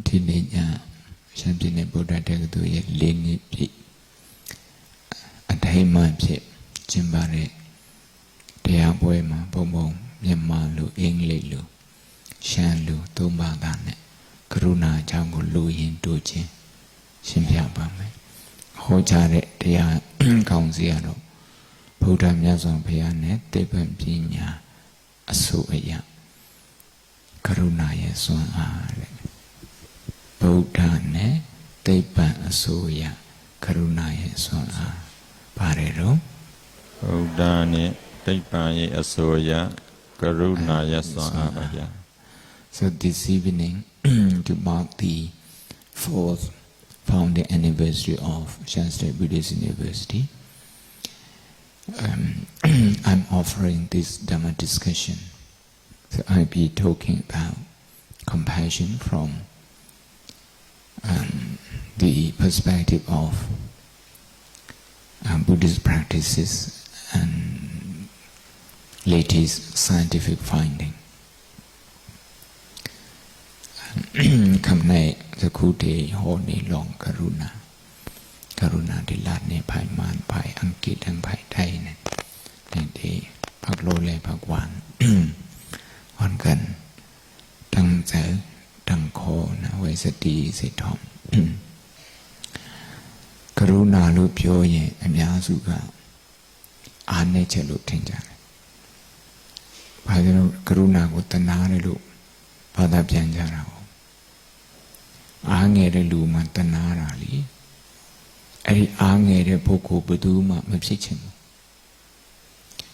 ဒီနေ့ညရှမ်းပြည်နယ်ဗုဒ္ဓတက္ကသိုလ်ရဲ့၄နှစ်ပြည့်အထိမ်းအမှတ်ဖြစ်ကျင်းပတဲ့တရားပွဲမှာဘုံမြန်မာလူအင်္ဂလိပ်လူရှမ်းလူသုံးဘာသာနဲ့ကရုဏာအကြောင်းကိုလူရင်းတို့ချင်းရှင်းပြပါမယ်ဟောကြားတဲ့တရားကောင်းစီရတော့ဘုရားမြတ်စွာဘုရားနဲ့တေပံပညာအစိုးအရာကရုဏာရဲ့စွမ်းအားတဲ့ဗုဒ္ဓနဲ့သိပ္ပံအစိုးရကရုဏာရဲ့စွမ်းအားပါတယ်တော့ဗုဒ္ဓနဲ့သိပ္ပံရဲ့အစိုးရကရုဏာရဲ့စွမ်းအားပါဗျာ So this evening to mark the 4th founding anniversary of Shan State Buddhist University I'm offering this Dhamma discussion so I'll be talking about compassion from the perspective of Buddhist practices and latest scientific finding. คำในสกุเทโหนิลองกรุณาดิลาดเนี่ยภายมานภายอังกฤษทั้งภายไทยเนี่ยที่พักโลเลพักหวานวันกันตั้งใจตั้งคอนะไว้สติสิทอมกรุณาလို့ပြောရင်အများစုကအားနည်းချက်လို့ထင်ကြတယ်။ဘာလို့ကရုဏာကိုတနာတယ်လို့ဘာသာပြန်ကြတာပေါ့။အားငယ်တဲ့လူမှတနာတာလေ။အဲ့ဒီအားငယ်တဲ့ပုဂ္ဂိုလ်ဘယ်သူမှမဖြစ်ချင်ဘူး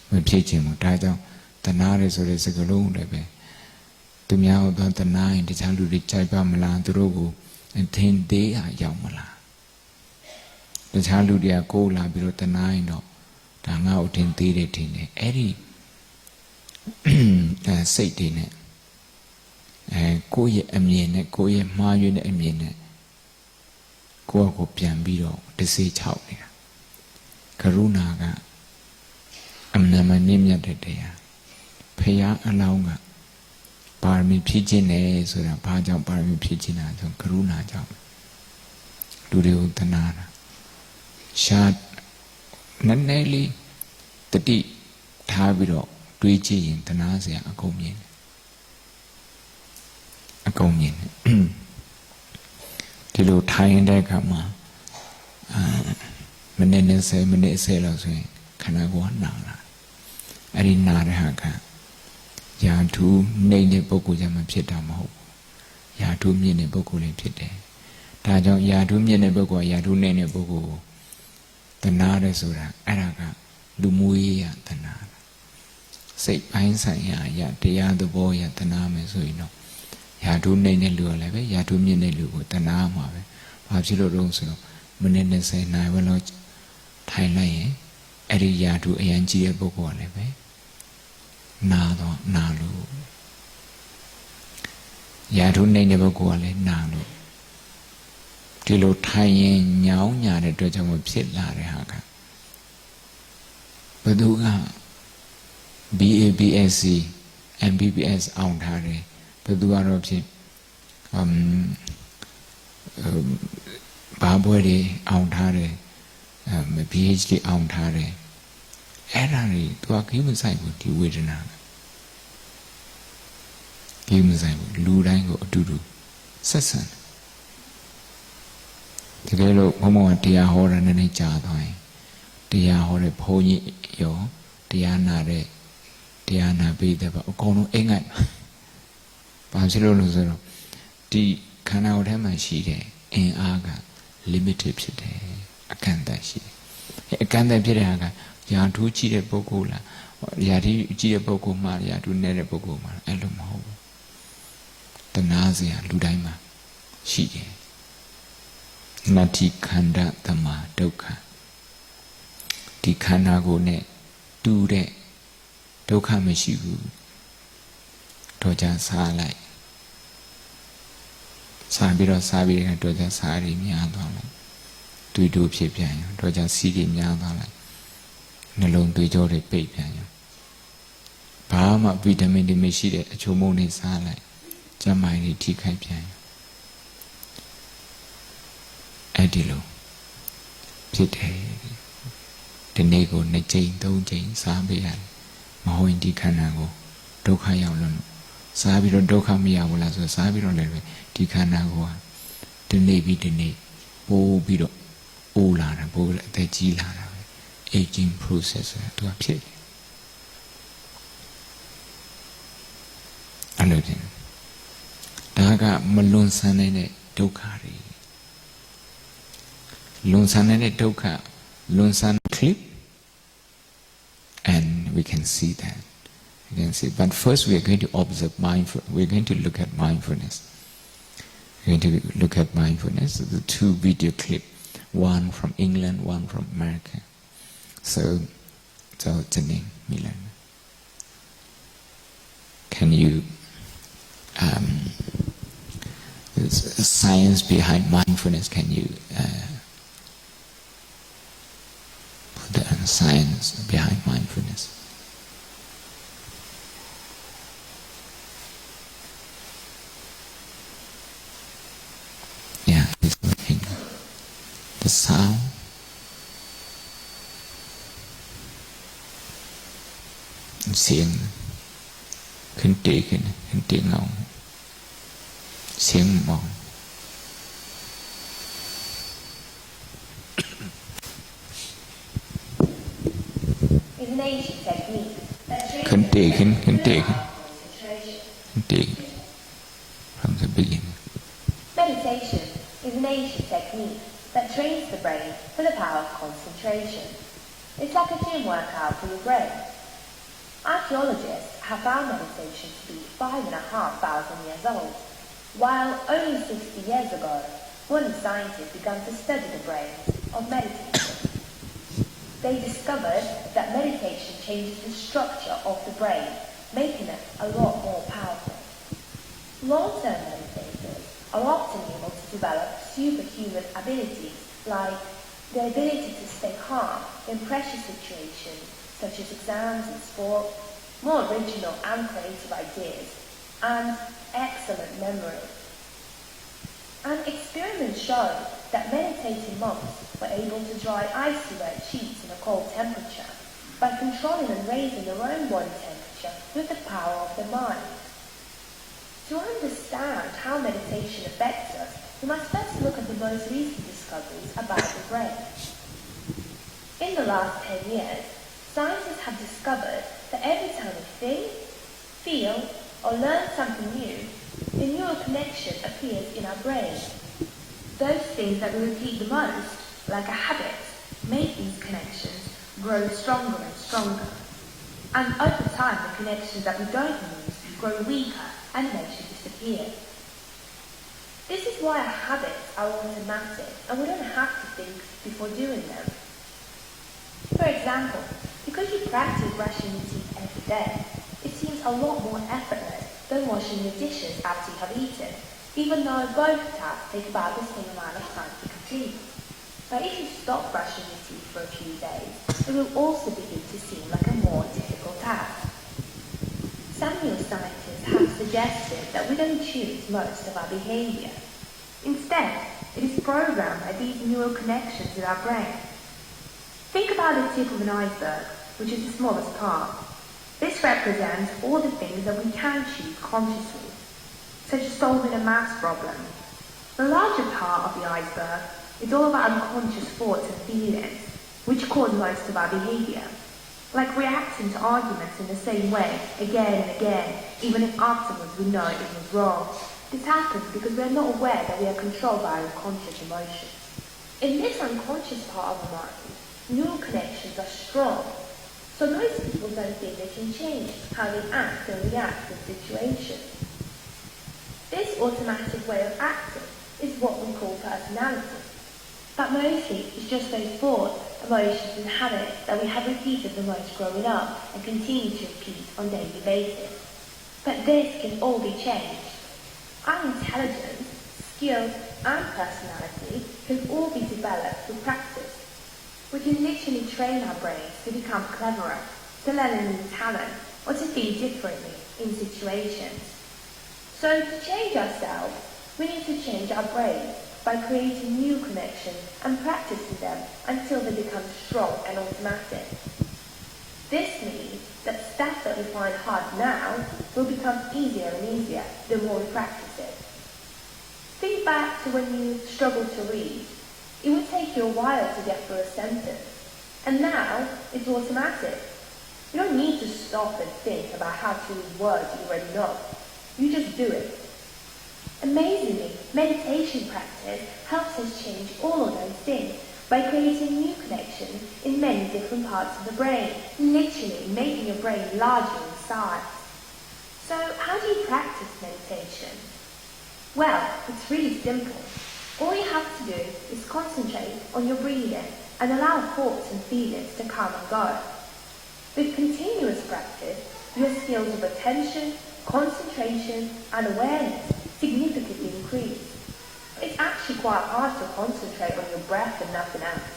။မဖြစ်ချင်ဘူး။ဒါကြောင့်တနာတယ်ဆိုတဲ့စကားလုံးလည်းပဲသူများတော့တနာရင်တခြားလူတွေကြိုက်ပါမလားသူတို့ကိုထင်သေးရရောက်မလားတခြားလူတွေကကိုယ်လာပြီးတော့တနာရင်တော့ဒါငါ့ကိုထင်သေးတယ်ထင်တယ်အဲ့ဒီစိတ်တွေနဲ့ကိုယ့်ရဲ့အမြင်နဲ့ကိုယ့်ရဲ့မှားယွင်းတဲ့အမြင်နဲ့ကိုယ့်ကိုပြန်ပြီးတော့တစေချောက်နေတာကရုဏာကအမှန်မှန်မြင့်မြတ်တဲ့တရားဖရာအလောင်းကပါရမီဖြည့်ခြင်းနဲ့ဆိုတာဘာကြောင့်ပါရမီဖြည့်ခြင်းလဲဆိုကရုဏာကြောင့်လူတွေကိုတနာတာရှားနည်းနည်းလေးတတိထားပြီးတော့တွေးကြည့်ရင်တနာစရာအကုန်မြင်တယ်ဒီလိုထိုင်တဲ့အခါမှာမိနစ်20မိနစ်10လောက်ဆိုရင်ခန္ဓာကိုယ်ကနာလာအဲ့ဒီနာတဲ့ဟာကယာထုနေတဲ့ပုဂ္ဂိုလ်ကြောင့်မဖြစ်တာမဟုတ်ဘူးယာထုမြင့်တဲ့ပုဂ္ဂိုလ်လည်းဖြစ်တယ်ဒါကြောင့်ယာထုမြင့်တဲ့ပုဂ္ဂိုလ်ကယာထုနေတဲ့ပုဂ္ဂိုလ်ကိုတနာတယ်ဆိုတာအဲ့ဒါကလူမှုရေးရတနာစိတ်ပိုင်းဆိုင်ရာအရာတရားသဘောရတနာမယ်ဆိုရင်တော့ယာထုနေတဲ့လူကလည်းပဲယာထုမြင့်တဲ့လူကိုတနာမှာပဲဘာဖြစ်လို့တော့ဆိုတော့မိနစ်20နာရီပဲလို့ထိုင်လိုက်ရင်အဲ့ဒီယာထုအရင်ကြီးတဲ့ပုဂ္ဂိုလ်ကလည်းပဲနာတော့နာလို့ယာထုနေတဲ့ပုဂ္ဂိုလ်ကလည်းနာလို့ဒီလိုထိုင်ရင်ညောင်းညာတဲ့အတွက်ကြောင့်ဖြစ်လာတဲ့ဟာကဘယ်သူက BABSC MBBS အောင်ထားတယ်ဘယ်သူကတော့ဖြစ်ဘာဘွဲတွေအောင်ထားတယ်PhD အောင်ထားတယ်အဲ့ဒါတွေသူကကိမဆိုင်ဘူးဒီဝေဒနာကိမဆိုင်ဘူးလူတိုင်းကိုအတူတူဆက်ဆံတကယ်လို့ဘုံဘုံကတရားဟောတာနည်းနည်းကြာသွားရင်တရားဟောတဲ့ဘုန်းကြီးရောတရားနာတဲ့တရားနာပြီးတဲ့ဘာအကုန်လုံးအိမ်ငိုက်ဘာဖြစ်လို့လဲဆိုတော့ဒီခန္ဓာကိုယ်ထဲမှာရှိတဲ့အင်အားက limited ဖြစ်တယ်အကန့်အသတ်ရှိတယ်အကန့်အသတ်ဖြစ်တဲ့ဟာကယာထုကြည့်တဲ့ပုဂ္ဂိုလ်လားယာထုကြည့်တဲ့ပုဂ္ဂိုလ်မှယာထုနေတဲ့ပုဂ္ဂိုလ်မှအဲ့လိုမဟုတ်ဘူးတနာစရာလူတိုင်းမှာရှိတယ်နတ္တိခန္ဓာတမဒုက္ခဒီခန္ဓာကိုယ်နဲ့တူတဲ့ဒုက္ခမရှိဘူးတော့ကြစားလိုက်စားပြီးတော့တော့ကြစားရည်များသွားလိုက်တွေ့တူဖြစ်ပြန်ရောတော့ကြစီးရည်များသွားလိုက်နှလုံးသွေးကြောတွေပိတ်ပြန်ရောဘာမှဗီတာမင်တွေမရှိတဲ့အချို့မုန်းတွေစားလိုက်ကျန်းမာရေးထိခိုက်ပြန်ရော Edilo. Pite. The nego, the chain, don't chain, Sabian. Mahoindi Kanago. Doka Yaulun. Sabiro Doka Miawala, so Sabiro Leve. Tikanagoa. The navy, the navy. Bo Bido. Ola, Bo, the Gila. Aging process to appear. Aludin. Daga Malun Sanene Dokari. Lunsanene Doka. Lunsan clip. And we can see that. You can see. But first we are going to observe mindfulness. We're going to look at mindfulness. We're going to look at mindfulness. The two video clip. One from England, one from America. So Janin, Milan. Can you science behind mindfulness? Can you put the science behind mindfulness? Yeah, it's working. The sound. Xiềng khinh tị ngọng xiềng mỏng khinh tị from the beginning. Meditation is an ancient technique that trains the brain for the power of concentration. It's like a gym workout for your brain. Archaeologists have found meditation to be 5,500 years old, while only 60 years ago, modern scientists began to study the brains of meditators. They discovered that meditation changes the structure of the brain, making it a lot more powerful. Long-term meditators are often able to develop superhuman abilities like the ability to stay calm in pressure situations such as exams and sport, more original and creative ideas, and excellent memory. And experiments show that meditating monks were able to dry icy wet sheets in a cold temperature by controlling and raising their own body temperature with the power of the mind. To understand how meditation affects us, we must first look at the most recent discoveries about the brain. In the last 10 years, scientists have discovered that every time we think, feel, or learn something new, a neural connection appears in our brain. Those things that we repeat the most, like a habit, make these connections grow stronger and stronger. And over time, the connections that we don't use grow weaker and eventually disappear. This is why our habits are automatic and we don't have to think before doing them. For example, because you practice brushing your teeth every day, it seems a lot more effortless than washing your dishes after you have eaten, even though both tasks take about the same amount of time to complete. But if you stop brushing your teeth for a few days, it will also begin to seem like a more difficult task. Some neuroscientists have suggested that we don't choose most of our behavior. Instead, it is programmed by these neural connections in our brain. Think about the tip of an iceberg, which is the smallest part. This represents all the things that we can choose consciously, such as solving a maths problem. The larger part of the iceberg is all about unconscious thoughts and feelings, which cause most of our behavior, like reacting to arguments in the same way again and again, even if afterwards we know it was wrong. This happens because we are not aware that we are controlled by our unconscious emotions. In this unconscious part of the mind, neural connections are strong, so most people don't think they can change how they act and react in situations. This automatic way of acting is what we call personality. But mostly it's just those thoughts, emotions and habits that we have repeated the most growing up and continue to repeat on a daily basis. But this can all be changed. Our intelligence, skills and personality can all be developed through practice. We can literally train our brains to become cleverer, to learn a new talent, or to think differently in situations. So to change ourselves, we need to change our brains by creating new connections and practicing them until they become strong and automatic. This means that stuff that we find hard now will become easier and easier the more we practice it. Think back to when you struggled to read. It would take you a while to get through a sentence, and now it's automatic. You don't need to stop and think about how to read words you already know. You just do it. Amazingly, meditation practice helps us change all of those things by creating new connections in many different parts of the brain, literally making your brain larger in size. So how do you practice meditation? Well, it's really simple. All you have to do is concentrate on your breathing and allow thoughts and feelings to come and go. With continuous practice, your skills of attention, concentration and awareness significantly increase. It's actually quite hard to concentrate on your breath and nothing else.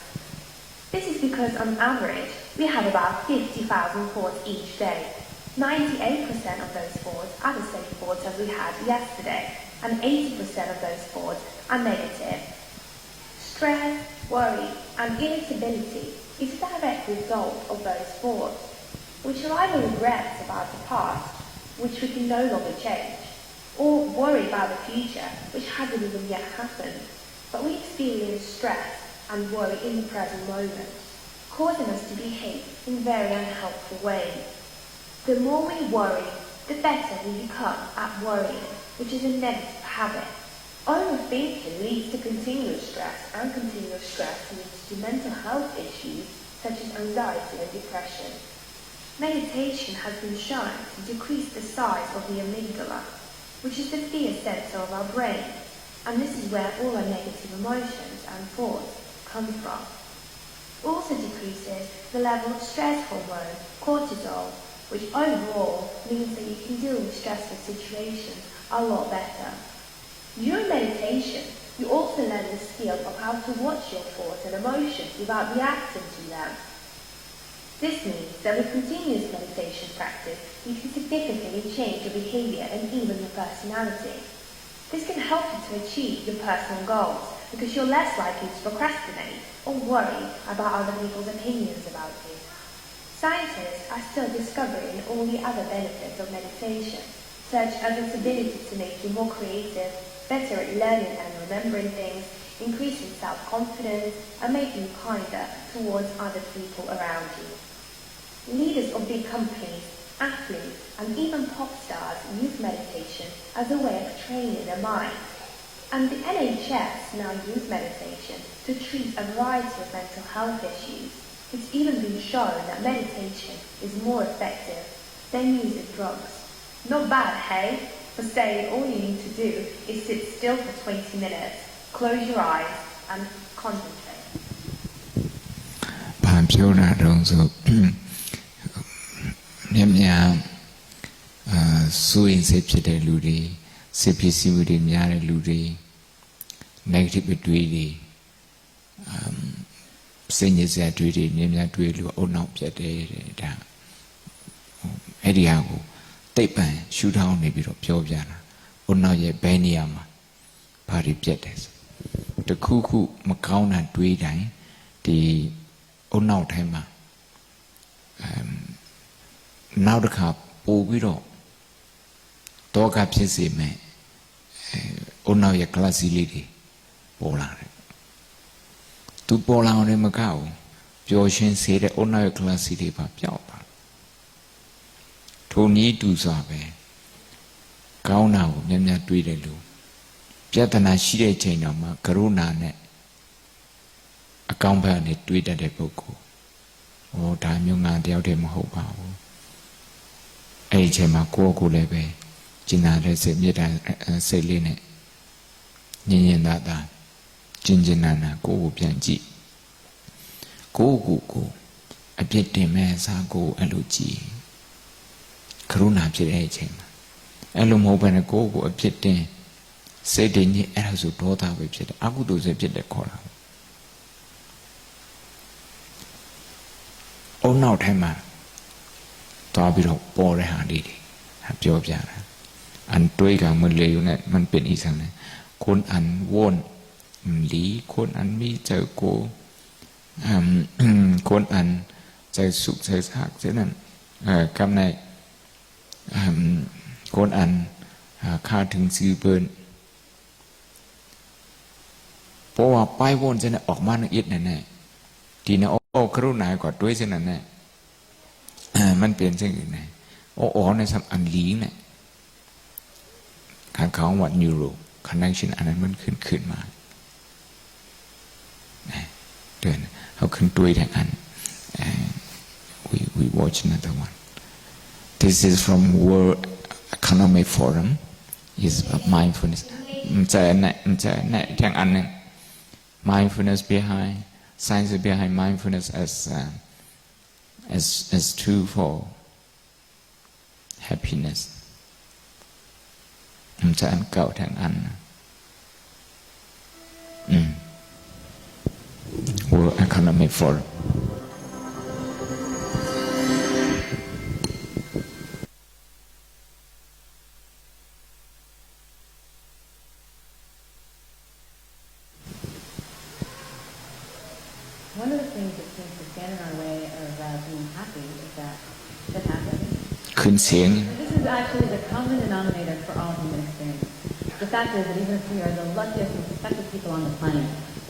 This is because on average, we have about 50,000 thoughts each day. 98% of those thoughts are the same thoughts as we had yesterday, and 80% of those thoughts are negative. Stress, worry, and irritability is a direct result of those thoughts, which are either regrets about the past, which we can no longer change, or worry about the future, which hasn't even yet happened, but we experience stress and worry in the present moment, causing us to behave in very unhelpful ways. The more we worry, the better we become at worrying, which is a negative habit. Overthinking leads to continuous stress, and continuous stress leads to mental health issues such as anxiety and depression. Meditation has been shown to decrease the size of the amygdala, which is the fear center of our brain, and this is where all our negative emotions and thoughts come from. Also decreases the level of stress hormone, cortisol, which overall means that you can deal with stressful situations a lot better. During meditation, you also learn the skill of how to watch your thoughts and emotions without reacting to them. This means that with continuous meditation practice, you can significantly change your behavior and even your personality. This can help you to achieve your personal goals because you're less likely to procrastinate or worry about other people's opinions about you. Scientists are still discovering all the other benefits of meditation, such as its ability to make you more creative, better at learning and remembering things, increasing self-confidence, and making you kinder towards other people around you. Leaders of big companies, athletes, and even pop stars use meditation as a way of training their mind. And the NHS now use meditation to treat a variety of mental health issues. It's even been shown that meditation is more effective than using drugs. Not bad, hey? For saying all you need to do is sit still for 20 minutes, close your eyes, and concentrate. ဘာပြောတာတုံးဆိုများစိုးရင်စိတ်ဖြစ်တဲ့လူတွေစိတ်ဖြစ်စီမှုတွေများတဲ့လူတွေ negative တွေစိတ်ညစ်စရာတွေများတွေ့လို့အုံနောက်ပြတ်တယ်တဲ့ဒါအဲ့ဒီဟာကိုတိတ်ပံရှုထောင်းနေပြီးတော့ပြောပြတာအုံနောက်ရဲ့ဘယ်နေရာမှာဘာတွေပြတ်တယ်ဆိုတခုခုမကောင်းတာတွေးတိုင်းဒီအုံနောက်တိုင်းမှာနောက်တစ်ခါပို့ပြီးတော့တောကဖြစ်စေမယ်အုံနောက်ရဲ့ကလပ်စီလေးတွေပေါ်လာတယ်သူပေါ်လာအောင်လည်းမကောက်ဘူးပျော်ရွှင်စေတဲ့အုံနောက်ရဲ့ကလပ်စီတွေပါပျောက်သွားထိုနည်းတူစွာပဲကောင်းတာကိုများများတွေးတယ်လို့ပြဿနာရှိတဲ့ချိန်တော့မှကရုဏာနဲ့အကောင်းဘက်နဲ့တွေးတတ်တဲ့ပုဂ္ဂိုလ်ဟောဒါမျိုးငါတယောက်တည်းမဟုတ်ပါဘူးအဲ့ဒီချိန်မှာကိုယ့်ကိုယ်လည်းပဲကျင်နာတဲ့စိတ်မေတ္တာစိတ်လေးနဲ့ညင်ညင်သာသာကျင်ကျင်နာနာကိုယ့်ကိုပြန်ကြည့်ကိုယ့်ကိုအပြစ်တင်မဲ့အစားကိုအဲ့လိုကြည့်ကရုဏာဖြစ်တဲ့အချိန်မှာအဲ့လိုမဟုတ်ဘဲနဲ့ကိုယ့်ကိုအပြစ်တင်စိတ်တည်ညစ်အဲ့ဒါဆိုဒေါသပဲဖြစ်တယ်အကုသိုလ်စိတ်ဖြစ်တယ်ခေါ်တာအုံနောက်ထဲမှာသွားပြီးတော့ပေါ်တဲ့ဟာလေးတွေပြောပြတာอันด้วยกันมันเลยอยู่เนี่ยมันเป็นอีสังเนี่ยคนอันว่น lý khôn ăn mi chờ cô khôn ăn chờ sụp chờ sạc thế này cam này khôn ăn kháถึงซื้อเปิ้นเพราะว่าไปวนเสนะออกมาละเอียดนั่นแหละทีนะโอ้กรุณาก่อนด้วยเสนั่นแหละมันเปลี่ยนเช่นอื่นนะโอ้ในสัมอันลีงเนี่ยการเขาวัดนิวโรคอนเนคชั่นอันนั้นมันขึ้นมาเดินเขาขึ้นด้วยทางอัน we watch another one this is from World Economic Forum is mindfulness มันจะทางอันนึง mindfulness behind science behind mindfulness as tool for happiness มันจะอันเก่าทางอันWorld Economic Forum One of the things that seems to stand in our way of being happy is that happens. ขึ้นเสียง This is actually the common denominator for all human experience. The fact is that even if we are the luckiest and successful people on the planet,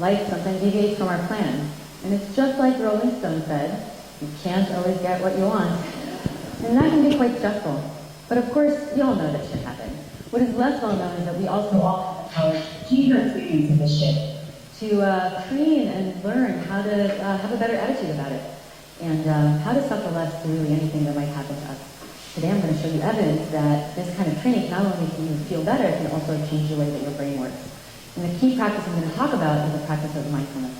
life sometimes deviates from our plan. And it's just like Rolling Stone said, you can't always get what you want. And that can be quite stressful. But of course, you all know that shit happens. What is less well known is that we also all have the power to change our experience of this shit. To train and learn how to have a better attitude about it. And how to suffer less to really anything that might happen to us. Today I'm going to show you evidence that this kind of training can not only make you feel better, it can also change the way that your brain works. And the key practice I'm going to talk about is the practice of mindfulness.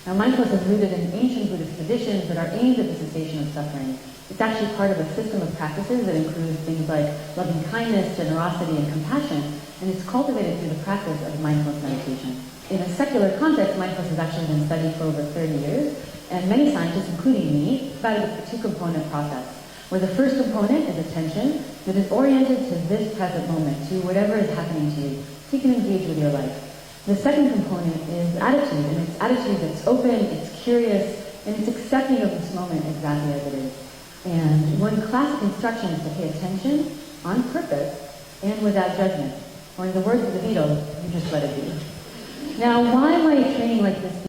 Now mindfulness is rooted in ancient Buddhist traditions that are aimed at the cessation of suffering. It's actually part of a system of practices that includes things like loving kindness, generosity, and compassion, and it's cultivated through the practice of mindfulness meditation. In a secular context, mindfulness has actually been studied for over 30 years, and many scientists, including me, thought of it as a two-component process, where the first component is attention that is oriented to this present moment, to whatever is happening to you, so you can engage with your life. The second component is attitude, and it's attitude that's open, it's curious, and it's accepting of this moment exactly as it is. And one classic instruction is to pay attention on purpose and without judgment. Or in the words of the Beatles, you just let it be. Now, why might training like this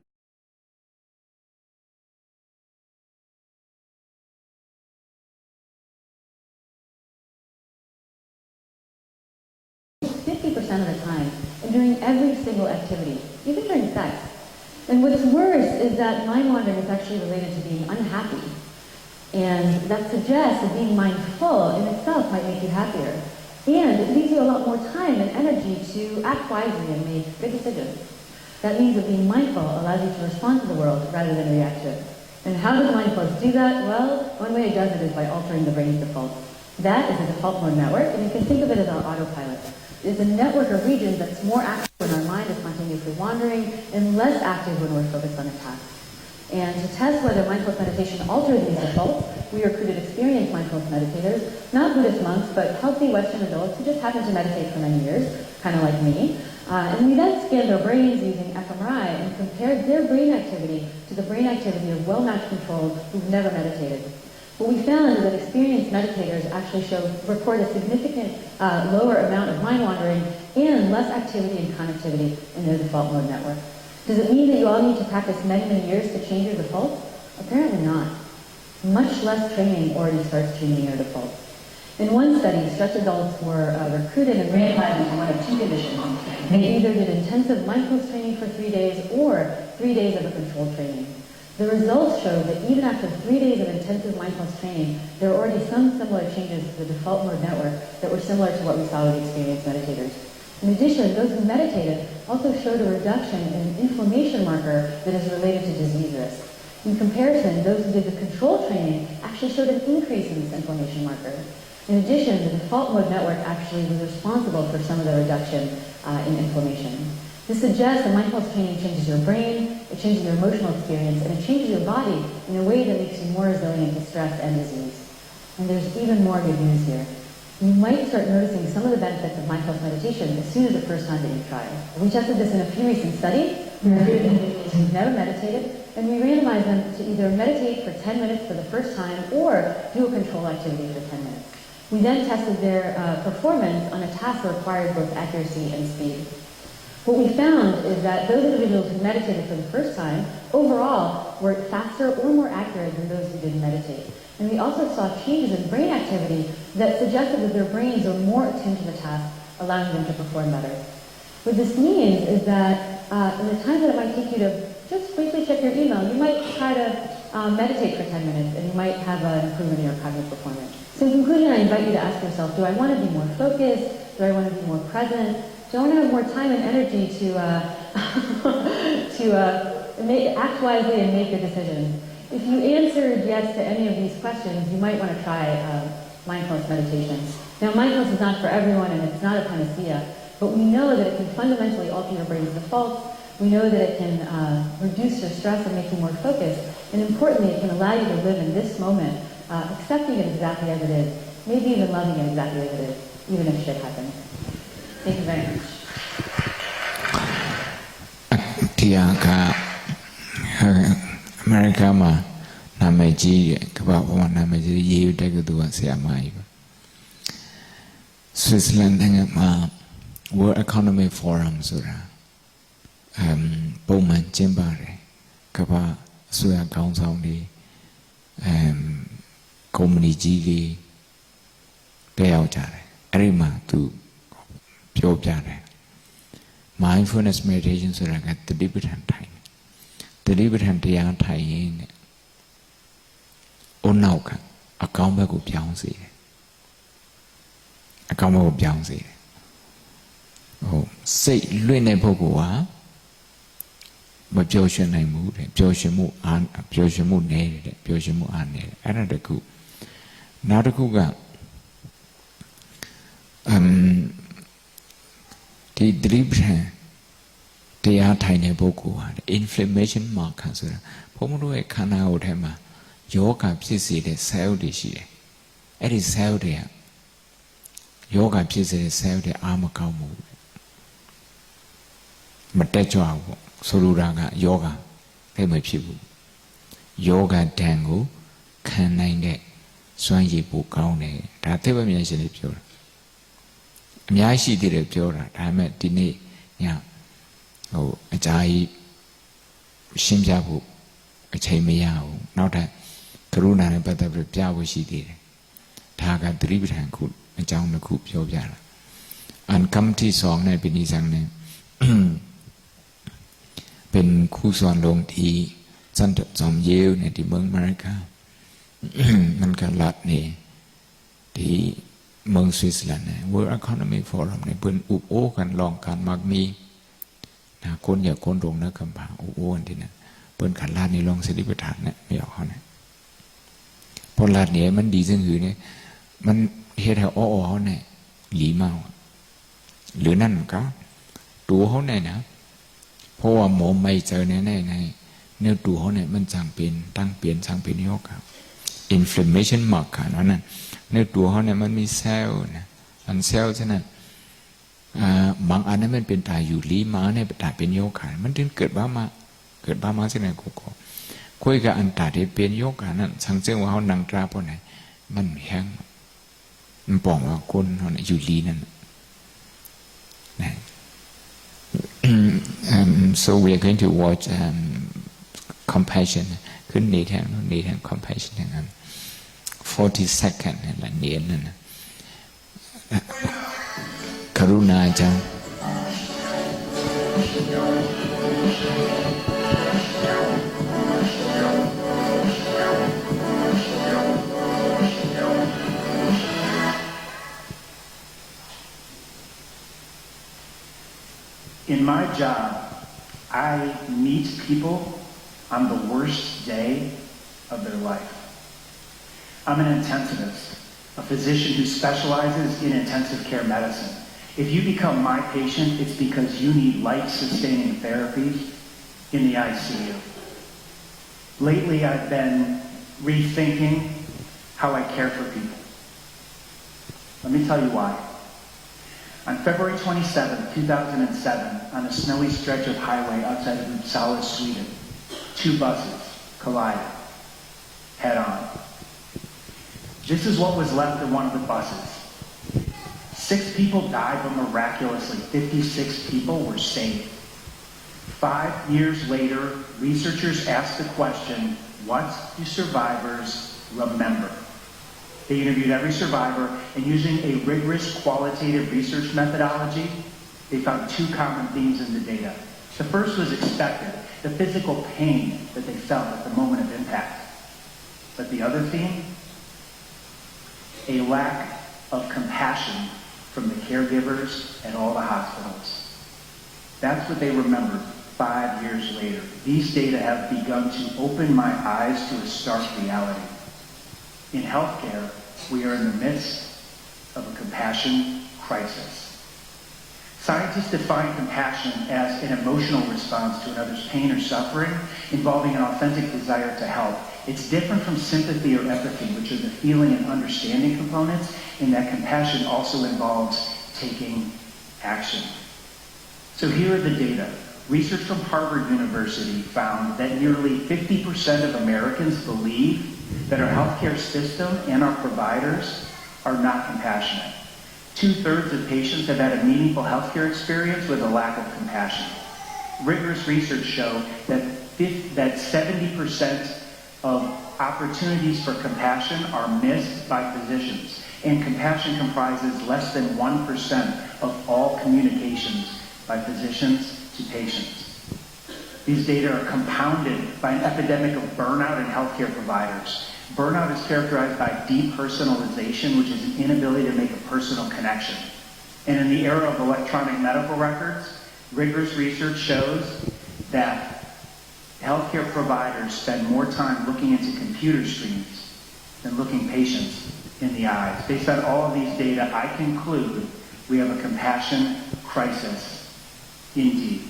50% of the time, and during every single activity, even during sex. And what's worse is that mind wandering is actually related to being unhappy. And that suggests that being mindful in itself might make you happier. And it leaves you a lot more time and energy to act wisely and make good decisions. That means that being mindful allows you to respond to the world rather than react to it. And how does mindfulness do that? Well, one way it does it is by altering the brain's default. That is a default mode network, and you can think of it as our autopilot. It is a network of regions that's more active when our mind is spontaneously wandering and less active when we're focused on a task. And to test whether mindfulness meditation alters these defaults, we recruited experienced mindfulness meditators, not Buddhist monks, but healthy Western adults who just happened to meditate for many years, kind of like me. And we then scanned their brains using fMRI and compared their brain activity to the brain activity of well-matched controls who've never meditated. What we found is that experienced meditators actually report a significant lower amount of mind wandering and less activity and connectivity in their default mode network. Does it mean that you all need to practice many, many years to change your defaults? Apparently not. Much less training already starts changing your defaults. In one study, stressed adults were recruited and randomized into one of two conditions. They either did intensive mindfulness training for 3 days or 3 days of a controlled training. The results showed that even after 3 days of intensive mindfulness training, there were already some similar changes to the default mode network that were similar to what we saw with experienced meditators. In addition, those who meditated also showed a reduction in an inflammation marker that is related to disease risk. In comparison, those who did the control training actually showed an increase in this inflammation marker. In addition, the default mode network actually was responsible for some of the reduction in inflammation. This suggests that mindfulness training changes your brain, it changes your emotional experience, and it changes your body in a way that makes you more resilient to stress and disease. And there's even more good news here. you might start noticing some of the benefits of mindfulness meditation as soon as the first time that you try it. We tested this in a few recent studies. We recruited individuals who've never meditated, and we randomized them to either meditate for 10 minutes for the first time or do a control activity for 10 minutes. We then tested their performance on a task that required both accuracy and speed. What we found is that those individuals who meditated for the first time overall were faster or more accurate than those who didn't meditate. And we also saw changes in brain activity that suggested that their brains are more attuned to the task, allowing them to perform better. What this means is that in the time that it might take you to just briefly check your email, you might try to meditate for 10 minutes and you might have an improvement in your cognitive performance. So in conclusion, I invite you to ask yourself, do I want to be more focused? Do I want to be more present? Do I want to have more time and energy to act wisely and make good decisions? If you answered yes to any of these questions, you might want to try mindfulness meditation. Now, mindfulness is not for everyone and it's not a panacea, but we know that it can fundamentally alter your brain's defaults. We know that it can reduce your stress and make you more focused. And importantly, it can allow you to live in this moment, accepting it exactly as it is, maybe even loving it exactly as it is, even if shit happens. Thank you very much. Tiaka America ma Namaji Kababa Namaji Yu Dagadu Siamai Switzerland ma World Economic Forum Sura Bowman Jimbare Kaba Suya Council Community Gayao Jare Arima to Pure Jare Mindfulness meditation Sura got the deliberate time. The deliberate time in Onauka, a combo of Piansi. A combo of Piansi. Oh, say Lune Pogua, but Joshan I moved, Joshamu and Joshamu nailed it, Joshamu and nailed it. Another coup. Now the Kuga. The deliberateတရားထိုင်တဲ့ပုဂ္ဂိုလ်ဟာ inflammation marker ဆိုတာဘုံတို့ရဲ့ခန္ဓာကိုယ်ထဲမှာယောဂဖြစ်စေတဲ့ cell တွေရှိတယ်။အဲ့ဒီ cell တွေကယောဂဖြစ်စေတဲ့ cell တွေအားမကောင်းဘူး။မတက်ကြွဘူးပေါ့။ဆိုလိုတာကယောဂသိမဖြစ်ဘူး။ယောဂတန်ကိုခံနိုင်တဲ့စွမ်းရည်ပိုကောင်းတယ်။ဒါသိပ္ပံပညာရှင်တွေပြောတာ။အများကြီးရှိသေးတယ်ပြောတာ။ဒါပေမဲ့ဒီနေ့ညအကြိုက်ရှင်းပြဖို့အချိန်မရဘူးနောက်ထပ်ကရုဏာနဲ့ပတ်သက်ပြီးပြဖို့ရှိသေးတယ်ဒါကသတိပဋ္ဌာန်ခုအကြောင်းတစ်ခုပြောပြတာအန်ကမ္မတိဆောင်နဲ့ပိဋိဆံနဲ့เป็นคู่สอนลงที่สันตจอมเยวในที่เมืองอเมริกามันก็ลัดนี่ที่เมืองสวิตเซอร์แลนด์เนี่ย World Economic Forum เนี่ยเพิ่นอุปโภคกันลองกันมักมีคนอย่าคนลงนะคำพาโอ้นที่นั่นเปิ้นขันลาดนี่ลองสติปัฏฐานเนี่ยไม่เอาเขาเนี่ยพอลาดเนี่ยมันดีซึ่งคือเนี่ยมันเฮ็ดให้อ้อเขาเนี่ยหลีเมาหรือนั่นก็ตัวเขาเนี่ยนะเพราะว่าหมอไม่เจอแน่ๆในเนื้อตัวเขาเนี่ยมันสั่งเป็นตั้งเปลี่ยนสั่งเป็นโยก inflammation mark ค่ะนั่นเนื้อตัวเขาเนี่ยมันมีเซลล์นะอันเซลล์ฉะนั้นบางอันนั้นมันเป็นตายอยู่ลีมาเนี่ยตายเป็นโยกามันถึงเกิดบ้ามาสิไหนกูก็คุยกับอันตาที่เป็นโยกานั่นสังเกตว่าเขานั่งตราปนไหนมันแห้งมันปองว่าคนเขาเนี่ยอยู่ลีนั่นนะ so we are going to watch compassion ขึ้นในแทน compassion อย่างนั้น40 seconds นั่นแหละเนียนนั่นนะกรุณาจัง In my job, I meet people on the worst day of their life. I'm an intensivist, a physician who specializes in intensive care medicine. If you become my patient, it's because you need life-sustaining therapies in the ICU. Lately, I've been rethinking how I care for people. Let me tell you why. On February 27, 2007, on a snowy stretch of highway outside of Uppsala, Sweden, 2 buses collided head-on. This is what was left of one of the buses. 6 people died, but miraculously, 56 people were saved. 5 years later, researchers asked the question, what do survivors remember? They interviewed every survivor, and using a rigorous qualitative research methodology, they found 2 common themes in the data. The first was expected, the physical pain that they felt at the moment of impact. But the other theme? A lack of compassion from the caregivers at all the hospitals. That's what they remembered 5 years later. These data have begun to open my eyes to a stark reality. In healthcare, we are in the midst of a compassion crisis. Scientists define compassion as an emotional response to another's pain or suffering involving an authentic desire to help. It's different from sympathy or empathy, which are the feeling and understanding components, in that compassion also involves taking action. So here are the data. Research from Harvard University found that nearly 50% of Americans believe that our healthcare system and our providers are not compassionate. 2/3 of patients have had a meaningful healthcare experience with a lack of compassion. Rigorous research show that 70% of opportunities for compassion are missed by physicians, and compassion comprises less than 1% of all communications by physicians to patients. These data are compounded by an epidemic of burnout in healthcare providers. Burnout is characterized by depersonalization, which is an inability to make a personal connection. And in the era of electronic medical records, rigorous research shows that healthcare providers spend more time looking into computer screens than looking patients in the eyes. Based on all of these data, I conclude we have a compassion crisis indeed.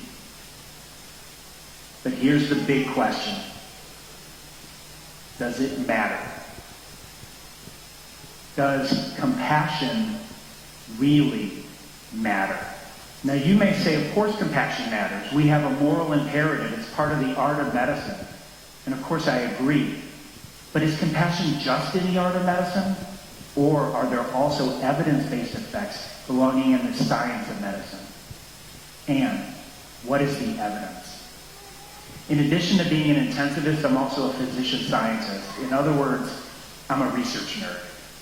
But here's the big question. Does it matter? Does compassion really matter? Now you may say, of course compassion matters. We have a moral imperative. It's part of the art of medicine. And of course I agree. But is compassion just in the art of medicine? Or are there also evidence-based effects belonging in the science of medicine? And what is the evidence? In addition to being an intensivist, I'm also a physician scientist. In other words, I'm a research nerd.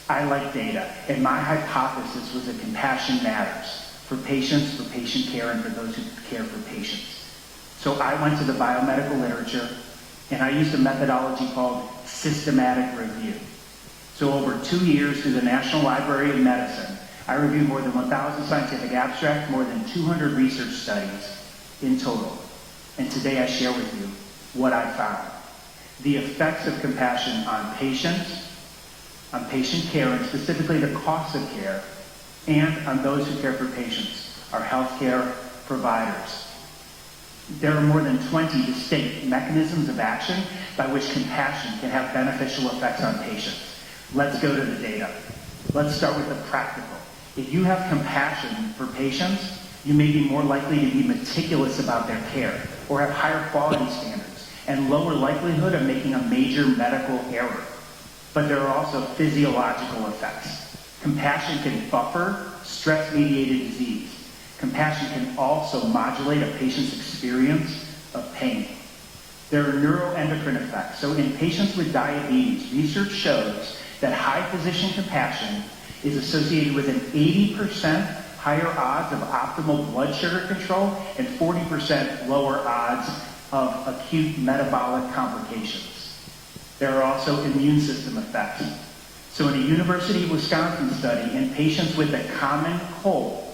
I like data, and my hypothesis was that compassion matters for patients, for patient care, and for those who care for patients. So I went to the biomedical literature, and I used a methodology called systematic review. So over 2 years through the National Library of Medicine, I reviewed more than 1,000 scientific abstracts, more than 200 research studies in total. And today I share with you what I found. The effects of compassion on patients, on patient care, and specifically the cost of care, and on those who care for patients, our healthcare providers. There are more than 20 distinct mechanisms of action by which compassion can have beneficial effects on patients. Let's go to the data. Let's start with the practical. If you have compassion for patients, you may be more likely to be meticulous about their care, or have higher quality standards, and lower likelihood of making a major medical error. But there are also physiological effects. Compassion can buffer stress-mediated disease. Compassion can also modulate a patient's experience of pain. There are neuroendocrine effects. So in patients with diabetes, research shows that high physician compassion is associated with an 80% higher odds of optimal blood sugar control and 40% lower odds of acute metabolic complications. There are also immune system effects. So in a University of Wisconsin study in patients with a common cold,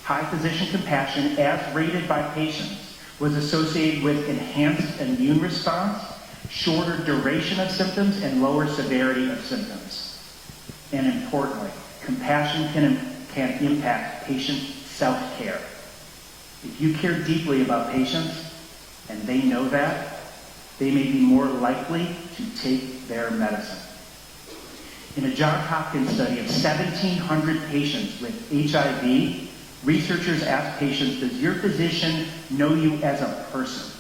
high physician compassion, as rated by patients, was associated with enhanced immune response, shorter duration of symptoms, and lower severity of symptoms. And importantly, compassion can impact patient self-care. If you care deeply about patients, and they know that, they may be more likely to take their medicine. In a Johns Hopkins study of 1,700 patients with HIV, researchers asked patients, does your physician know you as a person?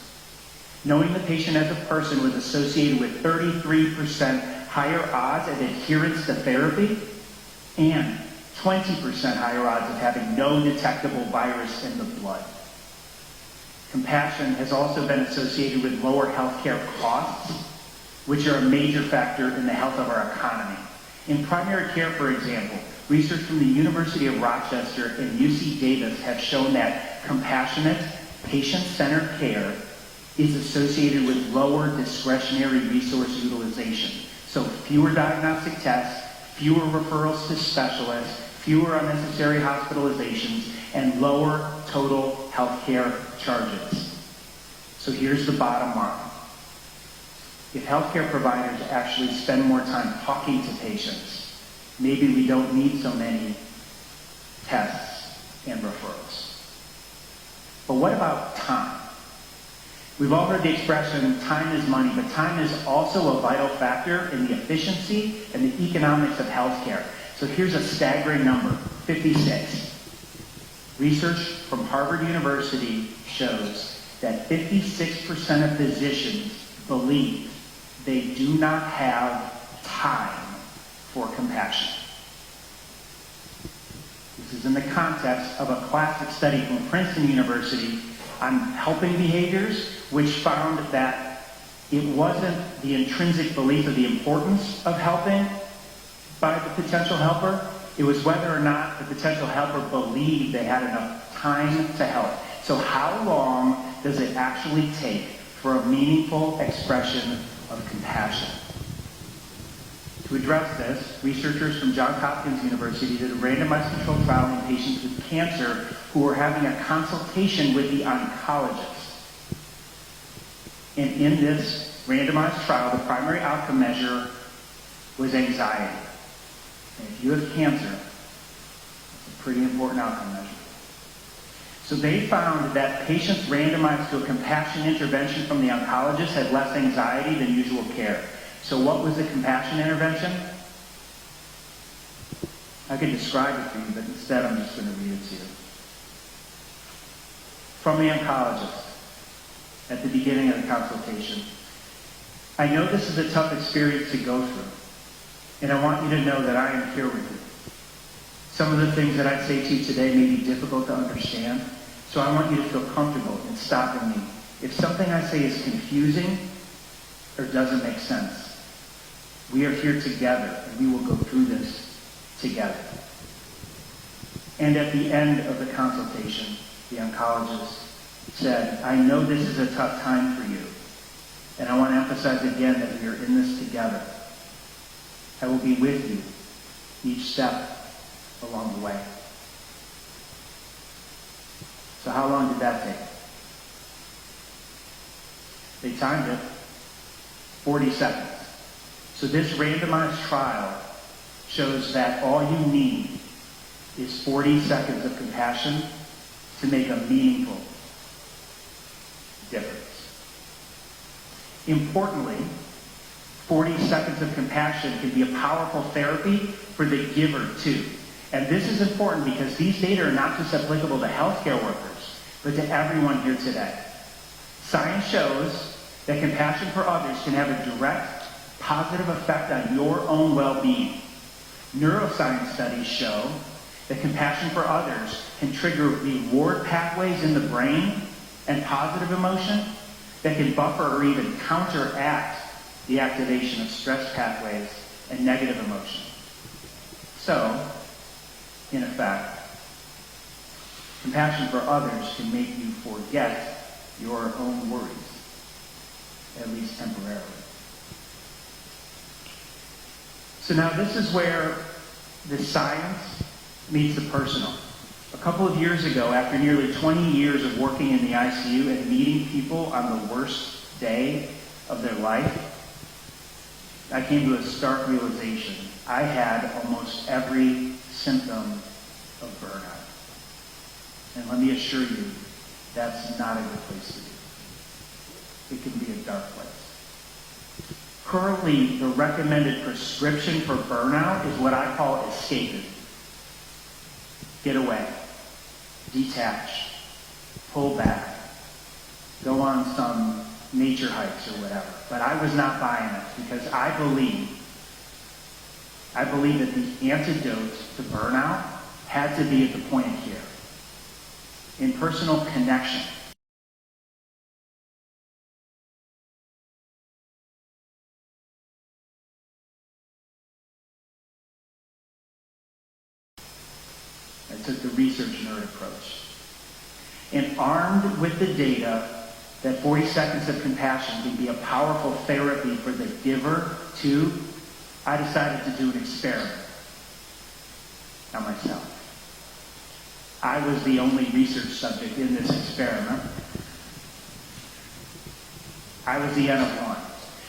Knowing the patient as a person was associated with 33% higher odds of adherence to therapy and 20% higher odds of having no detectable virus in the blood. Compassion has also been associated with lower healthcare costs, which are a major factor in the health of our economy. In primary care, for example, research from the University of Rochester and UC Davis have shown that compassionate, patient-centered care is associated with lower discretionary resource utilization. So fewer diagnostic tests, fewer referrals to specialists, fewer unnecessary hospitalizations, and lower total healthcare charges. So here's the bottom line. If healthcare providers actually spend more time talking to patients, maybe we don't need so many tests and referrals. But what about time? We've all heard the expression, time is money, but time is also a vital factor in the efficiency and the economics of healthcare. So here's a staggering number, 56. Research from Harvard University shows that 56% of physicians believe they do not have time for compassion. This is in the context of a classic study from Princeton University on helping behaviors, which found that it wasn't the intrinsic belief of the importance of helping by the potential helper. It was whether or not the potential helper believed they had enough time to help. So how long does it actually take for a meaningful expression of compassion? To address this, researchers from Johns Hopkins University did a randomized controlled trial in patients with cancer who were having a consultation with the oncologist. And in this randomized trial, the primary outcome measure was anxiety. And if you have cancer, it's a pretty important outcome measure. So they found that patients randomized to a compassion intervention from the oncologist had less anxiety than usual care. So what was the compassion intervention? I could describe it to you, but instead I'm just going to read it to you. From the oncologist at the beginning of the consultation. I know this is a tough experience to go through, and I want you to know that I am here with you. Some of the things that I say to you today may be difficult to understand, so I want you to feel comfortable in stopping me if something I say is confusing or doesn't make sense. We are here together, and we will go through this together. And at the end of the consultation, the oncologist said, I know this is a tough time for you, and I want to emphasize again that we are in this together. I will be with you each step along the way. So how long did that take? They timed it, 40 seconds. So this randomized trial shows that all you need is 40 seconds of compassion to make a meaningful difference. Importantly, 40 seconds of compassion can be a powerful therapy for the giver too. And this is important because these data are not just applicable to healthcare workers, but to everyone here today. Science shows that compassion for others can have a direct, positive effect on your own well-being. Neuroscience studies show that compassion for others can trigger reward pathways in the brain and positive emotion that can buffer or even counteract the activation of stress pathways and negative emotion. So, in effect, compassion for others can make you forget your own worries, at least temporarily. So now this is where the science meets the personal. A couple of years ago, after nearly 20 years of working in the ICU and meeting people on the worst day of their life, I came to a stark realization. I had almost every symptom of burnout. And let me assure you, that's not a good place to be. It can be a dark place. Currently, the recommended prescription for burnout is what I call escapism. Get away, detach, pull back, go on some nature hikes or whatever. But I was not buying it because I believe that the antidote to burnout had to be at the point of care, in personal connection. I took the research nerd approach. And armed with the data that 40 seconds of compassion can be a powerful therapy for the giver too, I decided to do an experiment on myself. I was the only research subject in this experiment. I was the N of 1.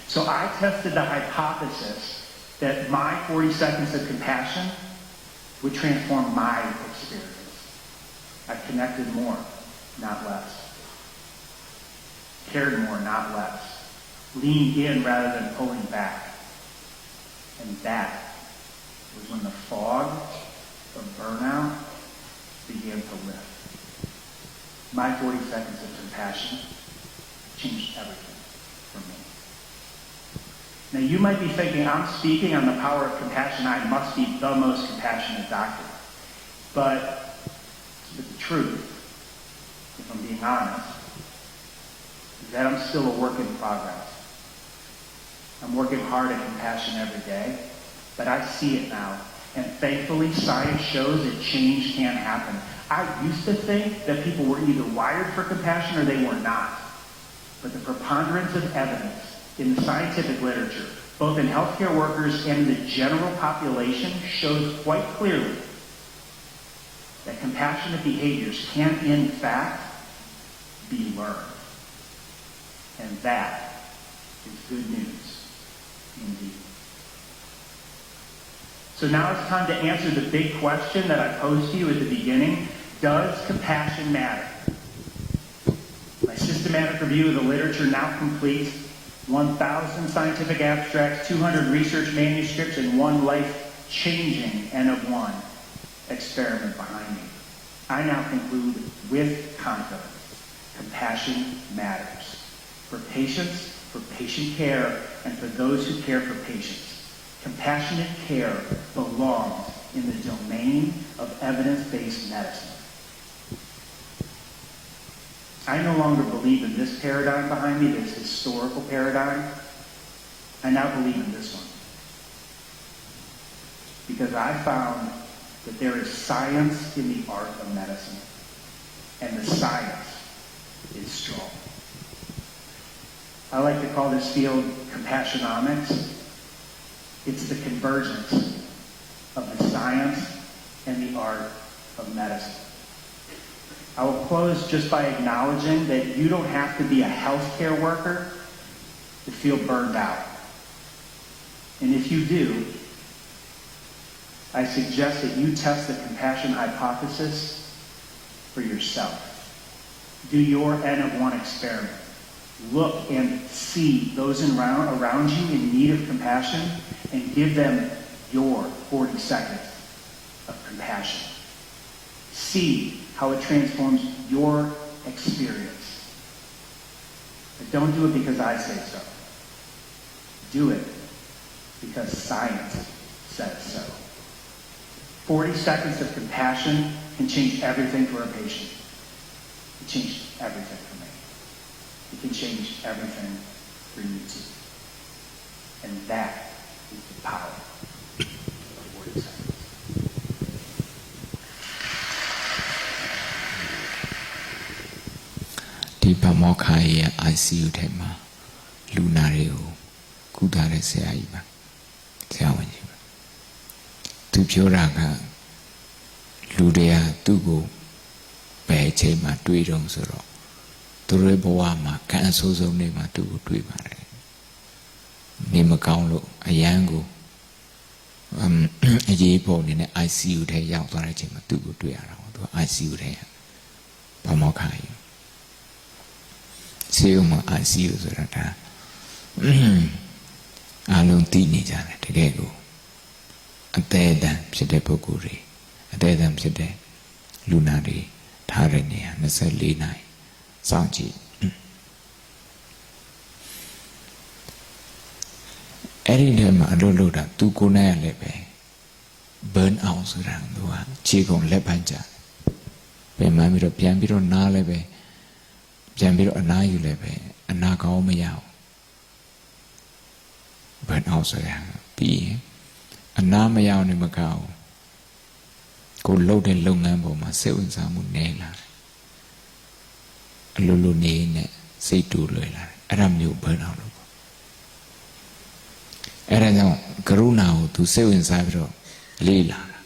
So I tested the hypothesis that my 40 seconds of compassion would transform my experience. I connected more, not less. Cared more, not less. Leaned in rather than pulling back. And that was when the fog of burnout began to lift. My 40 seconds of compassion changed everything for me. Now you might be thinking, I'm speaking on the power of compassion. I must be the most compassionate doctor. But the truth, if I'm being honest, is that I'm still a work in progress. I'm working hard at compassion every day, but I see it now. And thankfully, science shows that change can happen. I used to think that people were either wired for compassion or they were not. But the preponderance of evidence in the scientific literature, both in healthcare workers and in the general population, shows quite clearly that compassionate behaviors can, in fact, be learned. And that is good news indeed. So now it's time to answer the big question that I posed to you at the beginning. Does compassion matter? My systematic review of the literature now completes 1,000 scientific abstracts, 200 research manuscripts, and one life-changing N of 1 experiment behind me. I now conclude with confidence. Compassion matters. For patients, for patient care, and for those who care for patients. Compassionate care belongs in the domain of evidence-based medicine. I no longer believe in this paradigm behind me, this historical paradigm. I now believe in this one. Because I found that there is science in the art of medicine. And the science is strong. I like to call this field compassionomics. It's the convergence of the science and the art of medicine. I will close just by acknowledging that you don't have to be a healthcare worker to feel burned out. And if you do, I suggest that you test the compassion hypothesis for yourself. Do your N of 1 experiment. Look and see those around you in need of compassion and give them your 40 seconds of compassion. See how it transforms your experience. But don't do it because I say so. Do it because science says so. 40 seconds of compassion can change everything for a patient. It changed everything for me. It can change everything for you too. And that is the power of 40 seconds. ဒီဗမောခရဲ့ ICU ထဲမှာလူနာတွေကိုကုသတဲ့ဆရာကြီးပါဆရာဝန်ကြီးပါသူပြောတာကလူတွေကသူ့ကိုဘယ်အချိန်မှတွေးတုံးဆိုတော့သူတို့ရဲ့ဘဝမှာကံအဆိုးဆုံးနေ့မှာသူ့ကိုတွေးပါတယ်နေမကောင်းလို့အရန်ကိုအရေးပေါ်နေနဲ့ ICU ထဲရောက်သွားတဲ့အချိန်မှာသူ့ကိုတွေ့ရတာပေါ့သူက ICU ထဲဗမောခကြီးဆေးရုံမှာ ICU ဆိုတာဒါ လုံးသိနေကြတယ်တကယ်ကိုအသေးအတန်ဖြစ်တဲ့ပုဂ္ဂိုလ်တွေအသေးအတန်ဖြစ်တဲ့လူနာတွေထားတဲ့နေရာ24နာရီစောင့်ကြည့်အဲ့ဒီထဲမှာအလုပ်လုပ်တာသူကိုယ်နဲ့ရလည်းပဲ burn out ဆိုတာသူကခြေကုန်လက်ပန်းကြပြန်မှန်းပြီးတော့ပြန်ပြီးတော့နားလည်းပဲပြန်ပြီးတော့အနားယူလည်းပဲအနာကောင်းမရဘူး burn out ဆိုတာပြီးရင်အနားမရအောင်နေမကောင်းကိုလှုပ်တဲ့လုပ်ငန်းပေါ်မှာစိတ်ဝင်စားမှုနည်းလာတယ်အလိုလိုနေနဲ့စိတ်တူလွယ်လာတယ်အဲ့ဒါမျိုး burn out လို့ပေါ့အဲ့ဒါကြောင့်ကရုဏာကိုသူစိတ်ဝင်စားပြီးတော့လေးလာတာ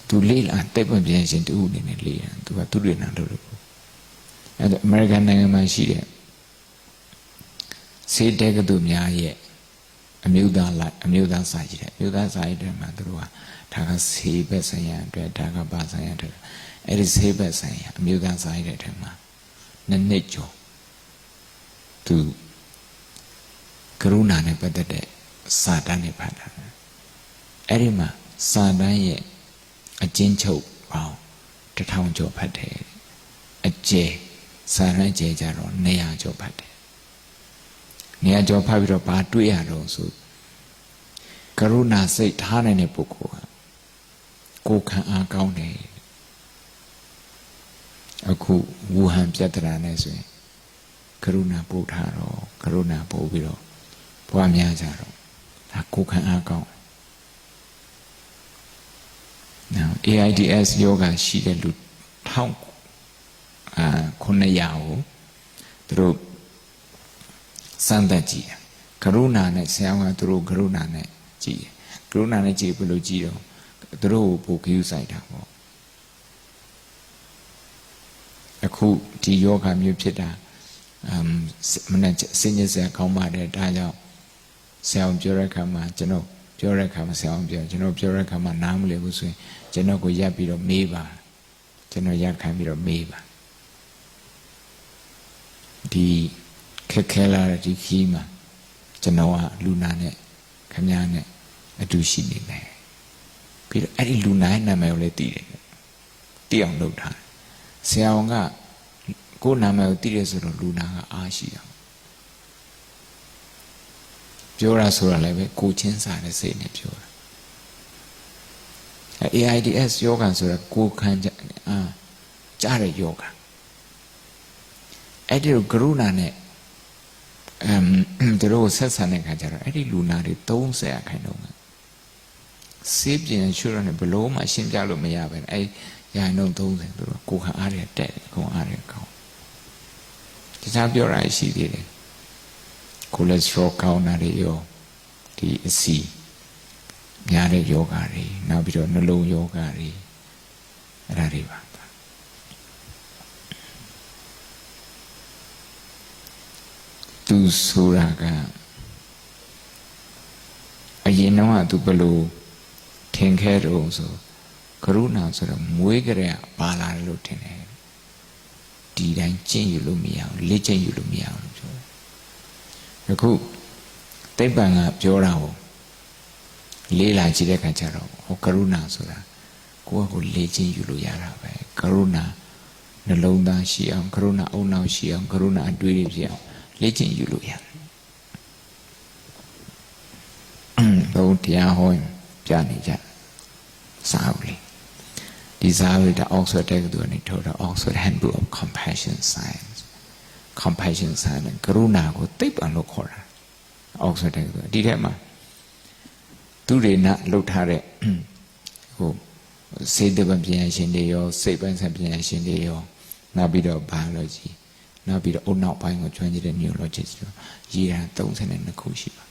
သူလေးလာတိတ်ပံပြန်ရှင်တူအနေနဲ့လေးတာသူကသူတွေနာလို့လို့အဲ့ဒါအမေရိကန်နိုင်ငံမှာရှိတဲ့စေတဲကသူများရဲ့အမျိုးသားစာကြီးတဲ့အမျိုးသားစာကြီးတွေမှာသူတို့ကဒါကဆေးဘက်ဆိုင်ရာအတွက်ဒါကပါဆိုင်ရာအတွက်အဲ့ဒီဆေးဘက်ဆိုင်ရာအမျိုးသားစာကြီးတဲ့ထဲမှာနှစ်ကျော်သူကရုဏာနဲ့ပတ်သက်တဲ့စာတမ်းတွေဖတ်တာအဲ့ဒီမှာစာတမ်းရဲ့အကျဉ်းချုပ်ပေါင်း1000ကျော်ဖတ်တယ်အကျယ်စာတမ်းကျယ်ကြတော့200ကျော်ဖတ်တယ်200ကျော်ဖတ်ပြီးတော့ဘာတွေ့ရတော့ဆိုကရုဏာစိတ်ထားနိုင်တဲ့ပုဂ္ဂိုလ်ကကိုယ်ခံအားကောင်းတယ်အခုဝူဟန်ပြဿနာနဲ့ဆိုရင်ကရုဏာပို့ထားတော့ကရုဏာပို့ပြီးတော့ဘွားများကြတော့ဒါကိုယ်ခံအားကောင်းနော် AIDS ယောဂရှိတဲ့လူ1900ကိုသူတို့စမ်းသပ်ကြည့်တယ်ကရုဏာနဲ့ဆရာကသူတို့ကရုဏာနဲ့ကြည့်တယ်ကရုဏာနဲ့ကြည့်ဘယ်လိုကြည့်တော့သူတို့ကိုပို့ကြည့်ဆိုင်တာပေါ့အခုဒီယောဂမျိုးဖြစ်တာမနဲ့စင်ရစရာကောင်းပါတယ်ဒါကြောင့်ဆရာပြောတဲ့အခါမှာကျွန်တော်ပြောတဲ့အခါမှာဆရာပြောကျွန်တော်ပြောတဲ့အခါမှာနားမလည်ဘူးဆိုရင်ကျွန်တော်ကိုရပ်ပြီးတော့မေးပါကျွန်တော်ရပ်ခံပြီးတော့မေးပါဒီခက်ခဲလာတဲ့ဒီခီးမှာကျွန်တော်ကလူနာနဲ့ခမည်းနဲ့အတူရှိနေမယ်ပြီးတော့အဲ့ဒီလူနာရဲ့နာမည်ကိုလည်းသိတယ်သိအောင်လုပ်ထားတယ်ဆရာကကိုယ်နာမည်ကိုသိတယ်ဆိုတော့လူနာကအားရှိအောင်ပြောရဆိုတာလည်းပဲကိုချင်းစားတဲ့စိတ်နဲ့ပြောတာ AIDS ယောဂဆိုတာကိုခံကြားတဲ့ယောဂအဲ့ဒီကရုဏာနဲ့သူတို့ဆက်ဆံတဲ့ခါကျတော့အဲ့ဒီလူနာတွေ30ခိုင်တော့စေးပြင်ရှုရတဲ့ဘလို့မှရှင်းပြလို့မရပဲအဲ့ရာနှုန်း30သူတို့ကိုခံအားရတဲ့ကိုအားရကောင်းတခြားပြောရရှိသေးတယ်ကိုလက်စထရောကောင်းတာတွေရောဒီအစီများတဲ့ယောဂါတွေနောက်ပြီးတော့နှလုံးယောဂါတွေအဲ့ဒါတွေပါသူဆိုတာကအရင်တော့သူဘယ်လိုထင်ခဲ့တော့ဆိုကရုဏာဆိုတော့မွေးကြရပါလာတယ်လို့ထင်တယ်ဒီတိုင်းကျင့်ယူလို့မရဘူးလက်ကျင့်ယူလို့မရဘူးလို့ပြောတယ်အခုတိပ္ပံကပြောတာကိုလေးလာကြည့်တဲ့အခါကျတော့ဟောကရုဏာဆိုတာကိုယ့်ကိုလေ့ကျင့်ယူလို့ရတာပဲကရုဏာနှလုံးသားရှိအောင်ကရုဏာအုံနောက်ရှိအောင်ကရုဏာအတွေးတွေဖြစ်အောင်လေ့ကျင့်ယူလို့ရတယ်ဘုံတရားဟောပြနေကြစာအုပ်လေးဒီစာအုပ်က Oxford တက္ကသိုလ်နဲ့ထုတ်တာ Oxford Handbook of Compassion Science Compassion Science ကရုဏာကိုသိပ္ပံလို့ခေါ်တာ Oxford တက္ကသိုလ်ဒီထဲမှာသူတွေနာလှုပ်ထားတဲ့ဟိုစေတပံပညာရှင်တွေရောစိတ်ပိုင်းဆိုင်ပညာရှင်တွေရောနောက်ပြီးတော့ biology နောက်ပြီးတော့အုတ်နောက်ပိုင်းကိုကျွမ်းကျင်တဲ့ neurologist တွေရေးတာ32ခုရှိပါ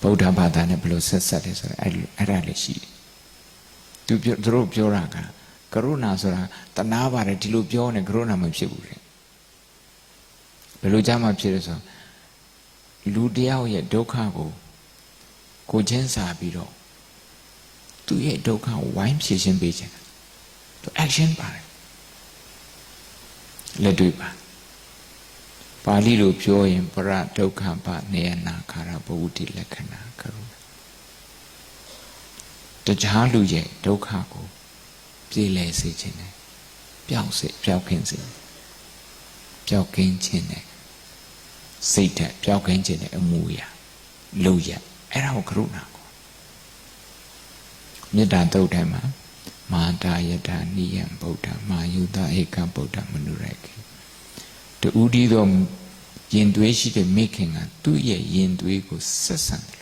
ဗုဒ္ဓဘာသာနဲ့ဘယ်လိုဆက်ဆက်တယ်ဆိုတော့အဲ့ဒါလည်းရှိတယ်သူတို့ပြောတာကကရုဏာဆိုတာတနာပါတယ်ဒီလိုပြောနေကရုဏာမဖြစ်ဘူးတဲ့ဘယ်လိုကြမှာဖြစ်လဲဆိုတော့လူတယောက်ရဲ့ဒုက္ခကိုချင်းစားပြီးတော့သူ့ရဲ့ဒုက္ခကိုဝိုင်းဖြေရှင်းပေးခြင်းသူ action ပါတယ်လက်တွေ့ပါ ပါဠိလိုပြောရင်ပရဒုက္ခပနေယနာခါရဘဝတိလက္ခဏာကရုဏာတရားလူရဲ့ဒုက္ခကိုပြေလည်စေခြင်းနဲ့ပျောက်ခင်းစေပျောက်ကင်းခြင်းနဲ့စိတ်ဓာတ်ပျောက်ကင်းခြင်းနဲ့အမှုရာလုပ်ရအဲ့ဒါကိုကရုဏာကိုမေတ္တာတုတ်ထဲမှာမာတာယတာနိယံဗုဒ္ဓမာယုတဧကဗုဒ္ဓမနုရခေတူဒီသောရင်သွေးရှိတဲ့မိခင်ကသူ့ရဲ့ရင်သွေးကိုဆက်ဆံတယ်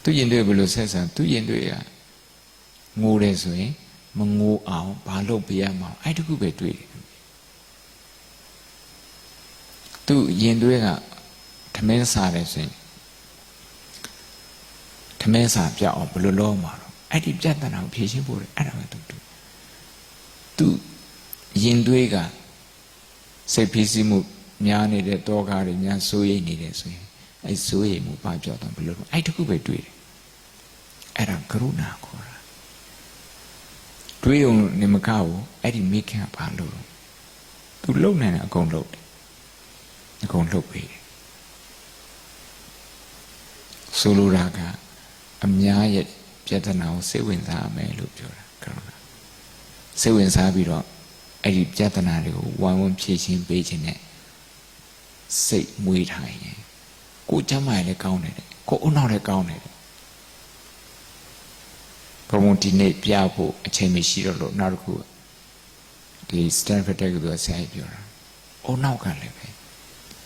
သူ့ရင်သွေးဘယ်လိုဆက်ဆံသူ့ရင်သွေးကငိုတယ်ဆိုရင်မငိုအောင်ဘာလို့ပြရမအောင်အဲ့တခုပဲတွေ့တယ်သူရင်သွေးကထမင်းစားတယ်ဆိုရင်ထမင်းစားပြအောင်ဘယ်လိုလုပ်မှာတော့အဲ့ဒီပြဿနာကိုဖြေရှင်းဖို့အဲ့ဒါပဲသူရင်သွေးကစိတ်ဖိစီးမှုများနေတဲ့တောကားတွေများစိုးရိမ်နေတယ်ဆိုရင်အဲ့စိုးရိမ်မှုပါပြောတော့ဘယ်လိုအဲ့တခုပဲတွေ့တယ်အဲ့ဒါကရုဏာခေါ်တာတွေးုံနေမကောက်အဲ့ဒီမိခင်ကဘာလို့လဲသူလုံနိုင်တဲ့အကုန်လုပ်တယ်အကုန်လုပ်ပေးတယ်ဆိုလိုတာကအများရဲ့ပြဿနာကိုစိတ်ဝင်စားမယ်လို့ပြောတာကရုဏာစိတ်ဝင်စားပြီးတော့အဲ့ဒီပြဿနာတွေကိုဝိုင်းဝန်းဖြေရှင်းပေးခြင်းနဲ့စိတ်မွေးထားရင်ကိုယ်ကျမ်းမာလည်းကောင်းတယ်ကိုယ်အုံနောက်လည်းကောင်းတယ်ဘုံဒီနေ့ပြဖို့အချိန်မရှိတော့လို့နောက်တစ်ခုဒီ Stanford တက္ကသိုလ်ဆရာကြီးပြောတာအုံနောက်ကလည်းပဲ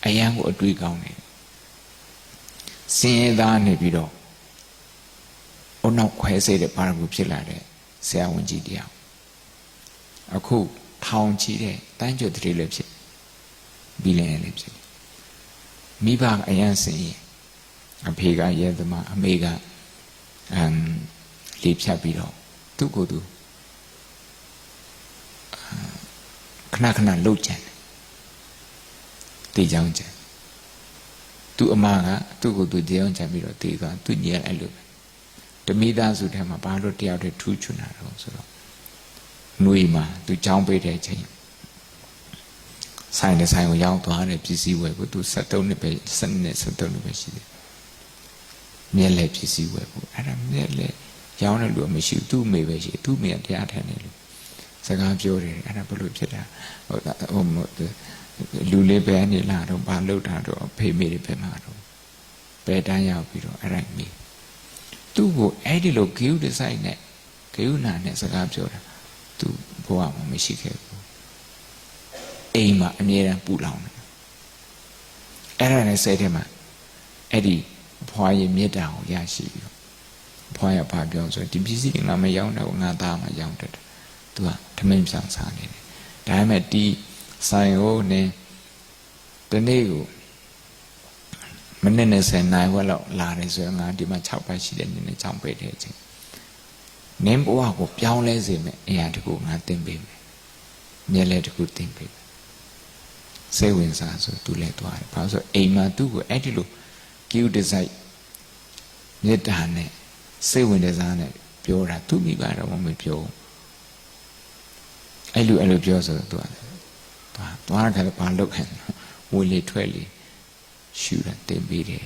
အရန်ကိုအတွေးကောင်းတယ်စင်ရသားနေပြီးတော့အုံနောက်ခွဲစေတဲ့ပါရဂူဖြစ်လာတဲ့ဆရာဝန်ကြီးတရားအခုထောင်ချီတဲ့တန်းကျွတ်တွေလည်းဖြစ်ဘီလီယံလည်းဖြစ်မိဘအရန်စင်ရင်အဖေကရဲသမားအမေကလေဖြတ်ပြီးတော့သူ့ကိုယ်သူခဏခဏလှုပ်ကြတယ်တေချောင်းကြတယ်သူ့အမကသူ့ကိုယ်သူတေချောင်းကြပြီးတော့တေသွားသူညီရအဲ့လိုပဲဓမိသားစုထဲမှာဘာလို့တယောက်တည်းထူးချွန်တာတော့ဆိုတော့နှွေမှာသူကြောင်းပေးတဲ့အချိန်ဆိုင်ကိုရောက်သွားတဲ့ပစ္စည်းဝယ်ကိုသူ73နှစ်ပဲ73နှစ်ပဲရှိတယ်မြက်လက်ပစ္စည်းဝယ်ကိုအဲ့ဒါမြက်လက်ရောင်းတဲ့လူမရှိဘူးသူ့မိပဲရှိသူ့မိကတရားထိုင်နေလို့စကားပြောတယ်အဲ့ဒါဘလို့ဖြစ်တာဟိုလူလေးပဲနေလာတော့ဘာလုပ်တာတော့ဖေမေတွေပဲမှာတော့ပဲတန်းရောက်ပြီးတော့အဲ့ဒါမိသူ့ကိုအဲ့ဒီလိုဂိယုဒီဇိုင်းနဲ့ဂိယုနာနဲ့စကားပြောတာသူဘဝမှာမရှိခဲ့ဘူးအိမ်မှာအမြဲတမ်းပူလောင်တယ်အဲ့ဒါနဲ့စိတ်ထဲမှာအဲ့ဒီဘွားရဲ့မေတ္တာကိုရရှိပြီးတော့ဘွားရပါပြောဆိုဒီပစ္စည်းတွေငါမရောင်းတော့ငါသားမှရောင်းတတ်တယ်သူကထမင်းဆောင်စားနေတယ်ဒါပေမဲ့ဒီဆိုင်ကိုနေဒီနေ့ကိုမိနစ်20နာရီဝက်လောက်လာတယ်ဆိုရင်ငါဒီမှာ6ပတ်ရှိတဲ့နေ့နဲ့ကြောင်းပေးတဲ့အချိန်နင်းဘဝကိုပြောင်းလဲစေမယ်အရာတခုငါသင်ပေးမယ်မျက်လက်တခုသင်ပေးမယ်စိတ်ဝင်စားဆိုသူလည်းသွားတယ်ဘာလို့ဆိုအိမ်မှာသူ့ကိုအဲ့ဒီလို cute design မေတ္တာနဲ့စိတ်ဝင်စားနဲ့ပြောတာသူမိပါတော့မပြောအဲ့လိုပြောဆိုတော့သွားကြတယ်ဘာလုပ်ခံဝင်လေထွက်လေရှူတာတင်ပေးတယ်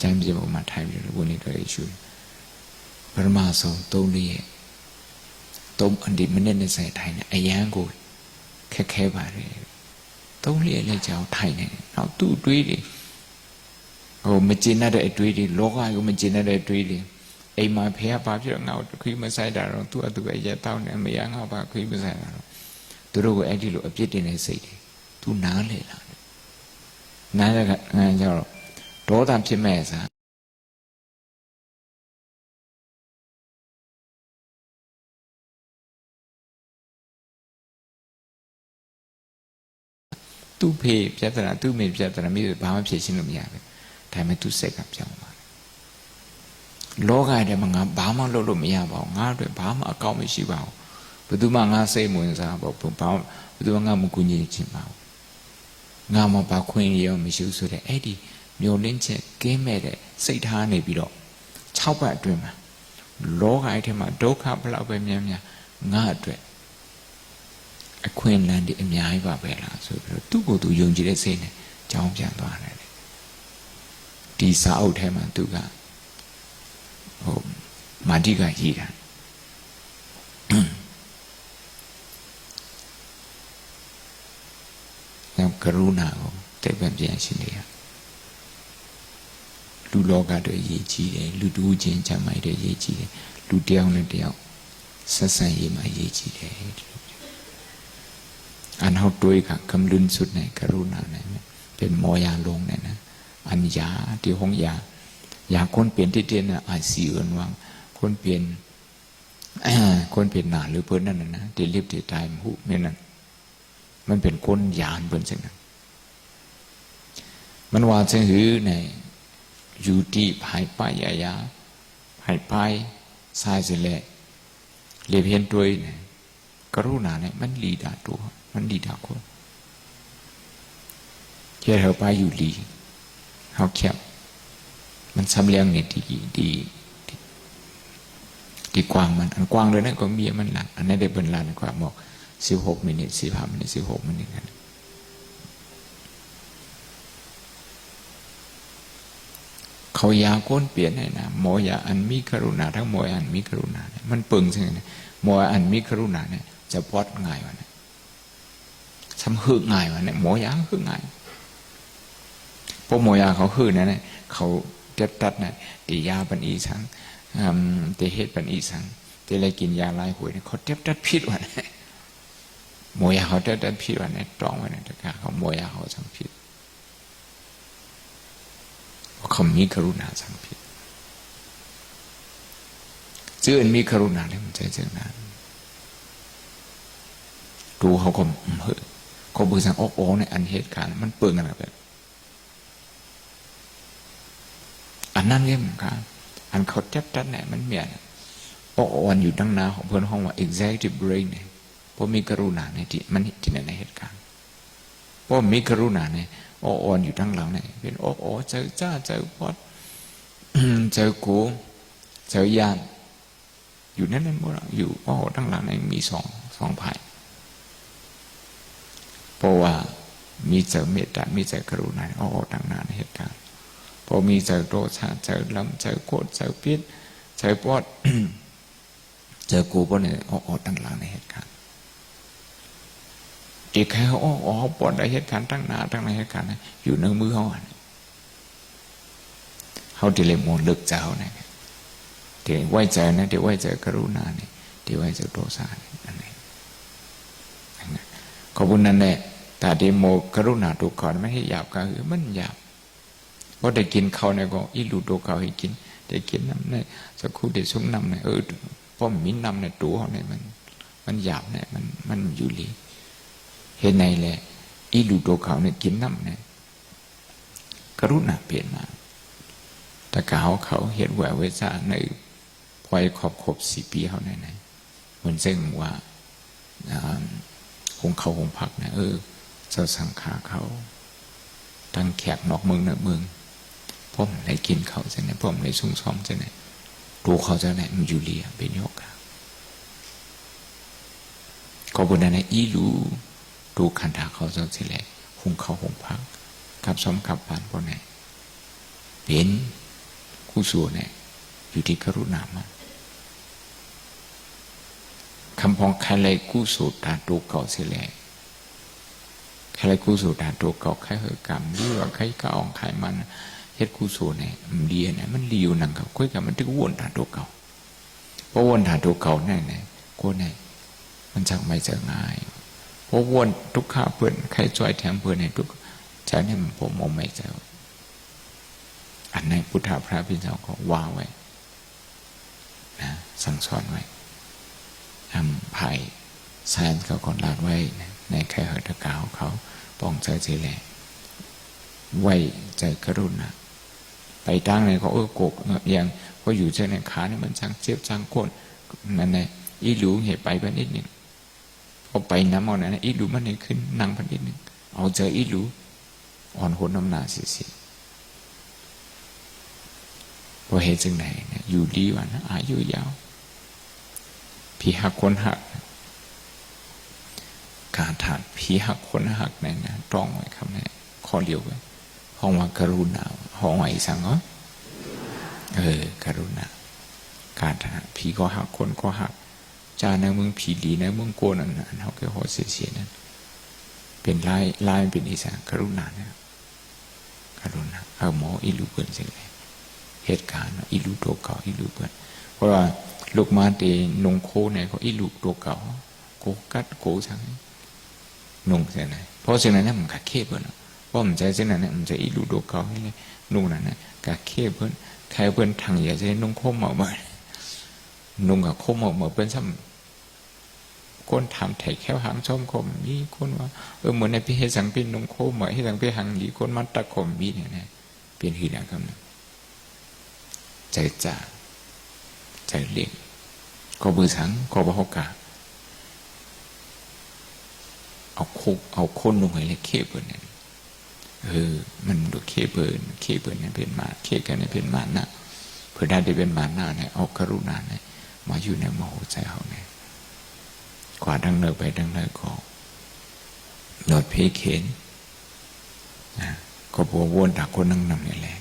ကျမ်းပြေပေါ်မှာထိုင်ပြီးတော့ဝင်လေထွက်လေရှူပရမဆုံး3ရက်3မိနစ်20ထိုင်နေအရန်ကိုခက်ခဲပါတယ်3ရက်လည်းကြောင်ထိုင်နေတယ်နောက်သူ့အတွေးတွေဟိုမကျေနပ်တဲ့အတွေးတွေလောကကိုမကျေနပ်တဲ့အတွေးတွေအိမ်မှာဖေကဘာဖြစ်တော့ငါ့ကိုခွေးမဆိုင်တာတော့သူ့အတူပဲရက်တောင်းနေမရငါဘာခွေးမဆိုင်တာတော့သူတို့ကအဲ့ဒီလိုအပြစ်တင်နေစိတ်တွေသူနားလေလာတယ်နားရကငါကြောတော့ဒေါသဖြစ်မဲ့စားသူ့ဖေပြဿနာသူ့မိပြဿနာမျိုးဘာမှဖြေရှင်းလို့မရဘူးဒါပေမဲ့သူ့စိတ်ကပြောင်းသွားတယ်လောကထဲမှာငါဘာမှလုပ်လို့မရပါဘူးငါအတွက်ဘာမှအကောင်းမရှိပါဘူးဘယ်သူမှငါစိတ်ဝင်စားပါဘူးဘာဘယ်သူမှငါမကူညီချင်ပါဘူးငါမပါခွင့်ရမရှိဘူးဆိုတဲ့အဲ့ဒီမျိုးလင်းချက်ကင်းမဲ့တဲ့စိတ်ထားနေပြီးတော့6ပတ်အတွင်းမှာလောကထဲမှာဒုက္ခဘလောက်ပဲများများငါအတွက် အခွင့်အလမ်းတွေအများကြီးပါပဲလားဆိုပြီးတော့သူ့ကိုယ်သူယုံကြည်တဲ့စိတ်နဲ့ကြောင်းပြန်သွားတယ်ဒီစာအုပ်ထဲမှာသူကမာတိကရေးတာနောက်ကရုဏာကိုတိတ်ပံပြန်ရှင်းနေတာလူလောကတွေရေးကြည့်တယ်လူတူးချင်းချမ်းမိုက်တွေရေးကြည့်တယ်လူတယောက်နဲ့တယောက်ဆက်ဆံရေးမှာရေးကြည့်တယ်อันเขาด้วยค่ะคำลุนสุดในกรุณาเนี่ยเป็นมอยาลงเนี่ยนะอันยาที่ห้องยาคนเปลี่ยนที่เตียนน่ะอาศีอันวังคนเปลี่ยนคนเปลี่ยนหนาหรือเพิ่นนั่นนะที่รีบที่ตายมันหูไม่นั่นมันเป็นคนยานเพิ่นจังนั้นมันว่าจังหือในอยู่ที่ภายป้ายยาภายป้ายสายสิแลเรียบเห็นด้วยเนี่ยกรุณาเนี่ยมันลีดาตัวมันลีดาคนแค่เราไปอยู่ลีเขาแคบมันซ้ำเลี้ยงเนี่ยดีกว้างมันอันกว้างเลยนะก็มีมันหลังอันนั้นได้เป็นลานกว่าบอก16 มิล15 มิล16 มิลกันเขายาก้นเปลี่ยนให้นะหมอยาอันมีกรุณาทั้งหมอยอันมีกรุณาเนี่ยมันเปิงใช่ไหมหมอยอันมีกรุณาเนี่ยจะปลอดง่ายวะเนี่ยทำหืดง่ายวะเนี่ยหมอยาหืดง่ายพวกหมอยาเขาหืดนะเนี่ยเขาเจ็บตัดเนี่ยตียาปันอีสังตีเหตุปันอีสังตีอะไรกินยาลายหวยเนี่ยเขาเจ็บตัดพิษวะเนี่ยหมอยาเขาเจ็บตัดพิษวะเนี่ยตรองวะเนี่ยแต่เขาหมอยาเขาสังพิษเพราะเขามีกรุณาสังพิษเจื้อนมีกรุณาเลยมันใจเจื้อนนั้นดูเขาก็เขาเบื่อสังโอ้ในอันเหตุการณ์มันเปิงอะไรแบบอันนั้นเรื่องเหมือนกันอันเขาจับจัดเนี่ยมันเมียนโอ้วันอยู่ตั้งนานของเพื่อนห้องว่า executive brain เนี่ยเพราะมีกรุณาในที่มันที่ในเหตุการณ์เพราะมีกรุณาเนี่ยโอ้วันอยู่ตั้งหลังเนี่ยเป็นโอ้เจอจ้าเจอพอดเจอกูเจอยานอยู่นั่นหมดอยู่โอ้ตั้งหลังเนี่ยมีสองภายเพราะว่ามีเจอเมตตามีเจอกรุณาโอ้ตั้งนานในเหตุการณ์พอมีเจอโรชาเจอลำเจอโคตรเจอพิษเจอปอด เจอกูปอดเนี่ยโอ้ตั้งหลังในเหตุการณ์อีกแค่โอ้ปอดในเหตุการณ์ตั้งนานตั้งในเหตุการณ์อยู่ในมือเขาที่เลยโมลึกเจ้าเนี่ยเดี๋ยวไว้ใจนะเดี๋ยวไว้ใจกรุณาเนี่ยเดี๋ยวไว้ใจโรชาเนี่ยนั่นเองขอบคุณนั่นแหละแต่เดโมกรุณาถูกก่อนไม่ให้หยาบก็คือมันหยาบเพราะได้กินเขาเนี่ยก็อีลูโดเขาให้กินได้กินน้ำเนี่ยสักครู่ได้ซุ้มน้ำเนี่ยเพราะมีน้ำเนี่ยตัวเขาเนี่ยมันหยาบเนี่ยมันอยู่ลีเห็นในแหละอีลูโดเขาเนี่ยกินน้ำเนี่ยกรุณาเปลี่ยนมาแต่เขาเห็นแหววเวชาในพอยขอบ4 ปีเขาเนี่ยเหมือนซึ่งว่าคงเขาคงพักนะเจ้าสังขาเขาตั้งแขกนอกเมืองในเมืองพ่อมได้กินเขาจะไหนพ่อมได้สุ่งซ้อมจะไหนดูเขาจะไหนมันอยู่เลียเป็นโยกก็บนนั้นอีรู้ดูขันธาเขาเจ้าสิแหละคงเขาคงพักกับซ้อมกับปานพวกไหนเป็นคู่ส่วนเนี่ยอยู่ที่กรุณามันคำพองใครเลยกู้สูตรตาตัวเก่าเสียแล้วใครเลยกู้สูตรตาตัวเก่าใครเหกรรมหรือว่าใครก็อ่องใครมันเฮ็ดกู้สูตรเนี่ยมันเลียเนี่ยมันเลียวนั่งกับคุยกับมันถึงวนตาตัวเก่าเพราะวนตาตัวเก่าเนี่ยก็เนี่ยมันจักไม่จะง่ายเพราะวนทุกข้าเพื่อนใครจ่อยแถมเพื่อนในทุกใจเนี่ยมันผมมองไม่เจออันในพุทธพระพิจารณาก็ว่าไว้นะสั่งสอนไว้ทำภายแซนเขาคนลาดไว้ในแค่หัตถกาของเขาป้องใจเจริญไว้ใจกรุณาไปตั้งในเขาโกกอย่างก็อยู่ใจในขาเนี่ยมันจังเจ็บจังโกนนั่นแหละอีหลูเหตุไปพันนิดหนึ่งพอไปน้ำเอาเนี่ยอีหลูมันเนี่ยขึ้นนั่งพันนิดหนึ่งเอาเจออีหลูอ่อนโหดน้ำหนาสิพอเหตุจึงไหนเนี่ยอยู่ดีกว่านะอายุยาวพี่หักคนหัก การถานผีหักคนหักในนะตรองไว้คำนี้ข้อเดียวไว้ห้องว่ากรุณาห้องว่าอีสังเหรอกรุณาการถานผีก็หักคนก็หักจานะมึงผีดีนะมึงโกนนั่นนะเขาแค่หัวเสียนั้นเป็นลายเป็นอีสังกรุณาเนี่ยกรุณาเอาหมออิลูเปิลสิเลยเหตุการณ์อิลูตัวเก่าอิลูเปิลเพราะว่าลูกมาเตนงโคเนี่ยเขาอิลูตัวเก่าโกกัดโกสังนงเสียไหนเพราะสิ่งนั้นมันกัดเข้เปิลเพราะมันใจสิ่งนั้นมันจะอิลูตัวเก่าให้เลยนงนั้นนะกัดเข้เปิลใครเปิลทางใหญ่จะนงโคมาบ่อยนงกับโคมาบ่อยเปิลซ้ำคนทำไถ่แค่หางชมคมมีคนว่าเหมือนในพิเศษสังเป็นนงโคเหมือนให้สังเป็นหางดีคนมันตะคมมีเนี่ยเปลี่ยนหีดคำนึงใจจ่าใจเลี้ยงก็บือสังก็บ่ฮกกาเอาคนลงไปเลยเคเบิลเนี่ยมันดูเคเบิลเนี่ยเป็นมาเคกันเนี่ยเป็นมาหน้าเพื่อได้เป็นมาหน้าเนี่ยเอากรุณาเนี่ยมาอยู่ในมโหใจเขาเนี่ยกว่าดังเนอไปดังเนอก็หนอดเพเข็นนะก็บัววนจากคนนั่งนำนี่แหละ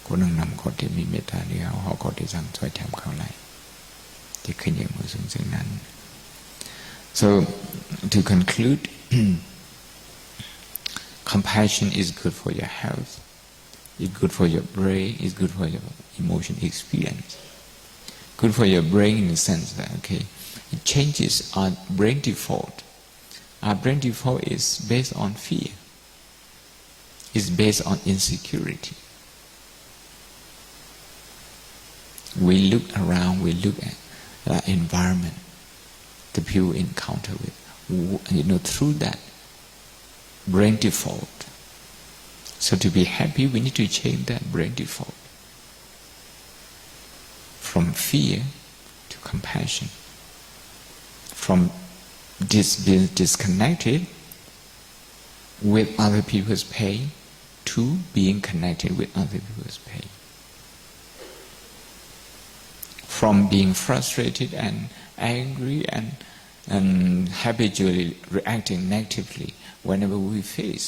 คนนั่งนำคนที่มีเมตตาเดียวเขาก็ที่สั่งช่วยทำเขาไรที่ขึ้นอย่างมือซึ่งนั้น so to conclude compassion is good for your health it's good for your brain it's good for your emotion experience good for your brain in the sense that okay it changes our brain default our brain default is based on fear it's based on insecurity we look around we look at the environment the people encounter with through that brain default so to be happy we need to change that brain default from fear to compassion from being disconnected with other people's pain to being connected with other people's pain from being frustrated and angry and habitually reacting negatively whenever we face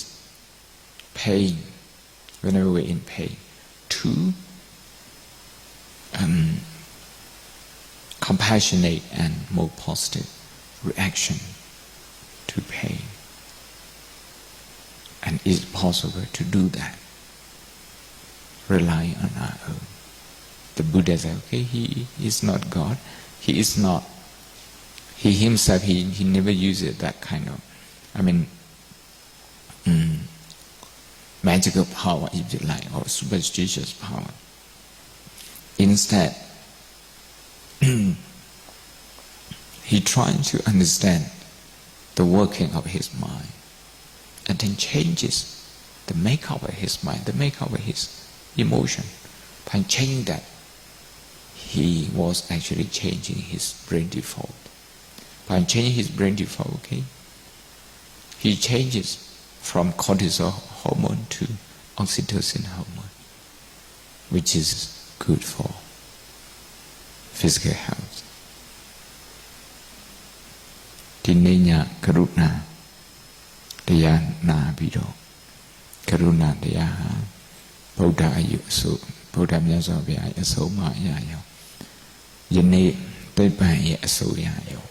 pain, whenever we're in pain, to compassionate and more positive reaction to pain. And it's possible to do that, relying on our own. The Buddha said, okay, he is not God. He is not. He himself, he never uses that kind of, magical power, if you like, or superstitious power. Instead, he tries to understand the working of his mind and then changes the makeup of his mind, the makeup of his emotion. By changing that, he was actually changing his brain default. By changing his brain default, okay, he changes from cortisol hormone to oxytocin hormone, which is good for physical health. ဒီနေ့ညကရုဏာတရားနာပြီးတော့ကရုဏာတရားဟာဗုဒ္ဓအယူအဆိုဗုဒ္ဓမြတ်စွာဘုရားအဆုံးအမအရာရောယနေ့သိပ္ပံရဲ့အဆိုအရာရော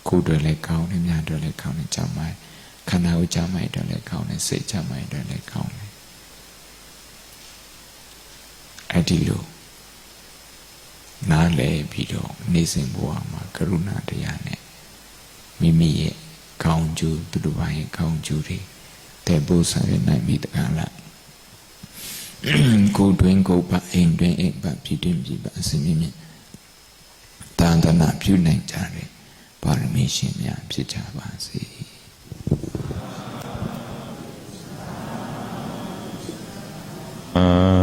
ကိုယ်တွေလည်းကောင်းတယ်များတွေလည်းကောင်းတယ်ကြမ်းမိုင်းခန္ဓာကိုကြမ်းမိုင်းတွေလည်းကောင်းတယ်စိတ်ကြမ်းမိုင်းတွေလည်းကောင်းတယ်အဲ့ဒီလိုနားလည်ပြီးတော့နေစဉ်ဘဝမှာကရုဏာတရားနဲ့မိမိရဲ့ကောင်းကျိုးသူတို့ဘာရဲ့ကောင်းကျိုးတွေတဲ့ပို့ဆောင်ရနိုင်ပြီတကားလားကိုယ်တွင်ကိုယ်ပါအိမ်တွင်အိမ်ပါပြည်တွင်ပြည်ပါအစဉ်မြင့်တန်တနာပြုနိုင်ကြတယ်ပါရမီရှင်များဖြစ်ကြပါစေ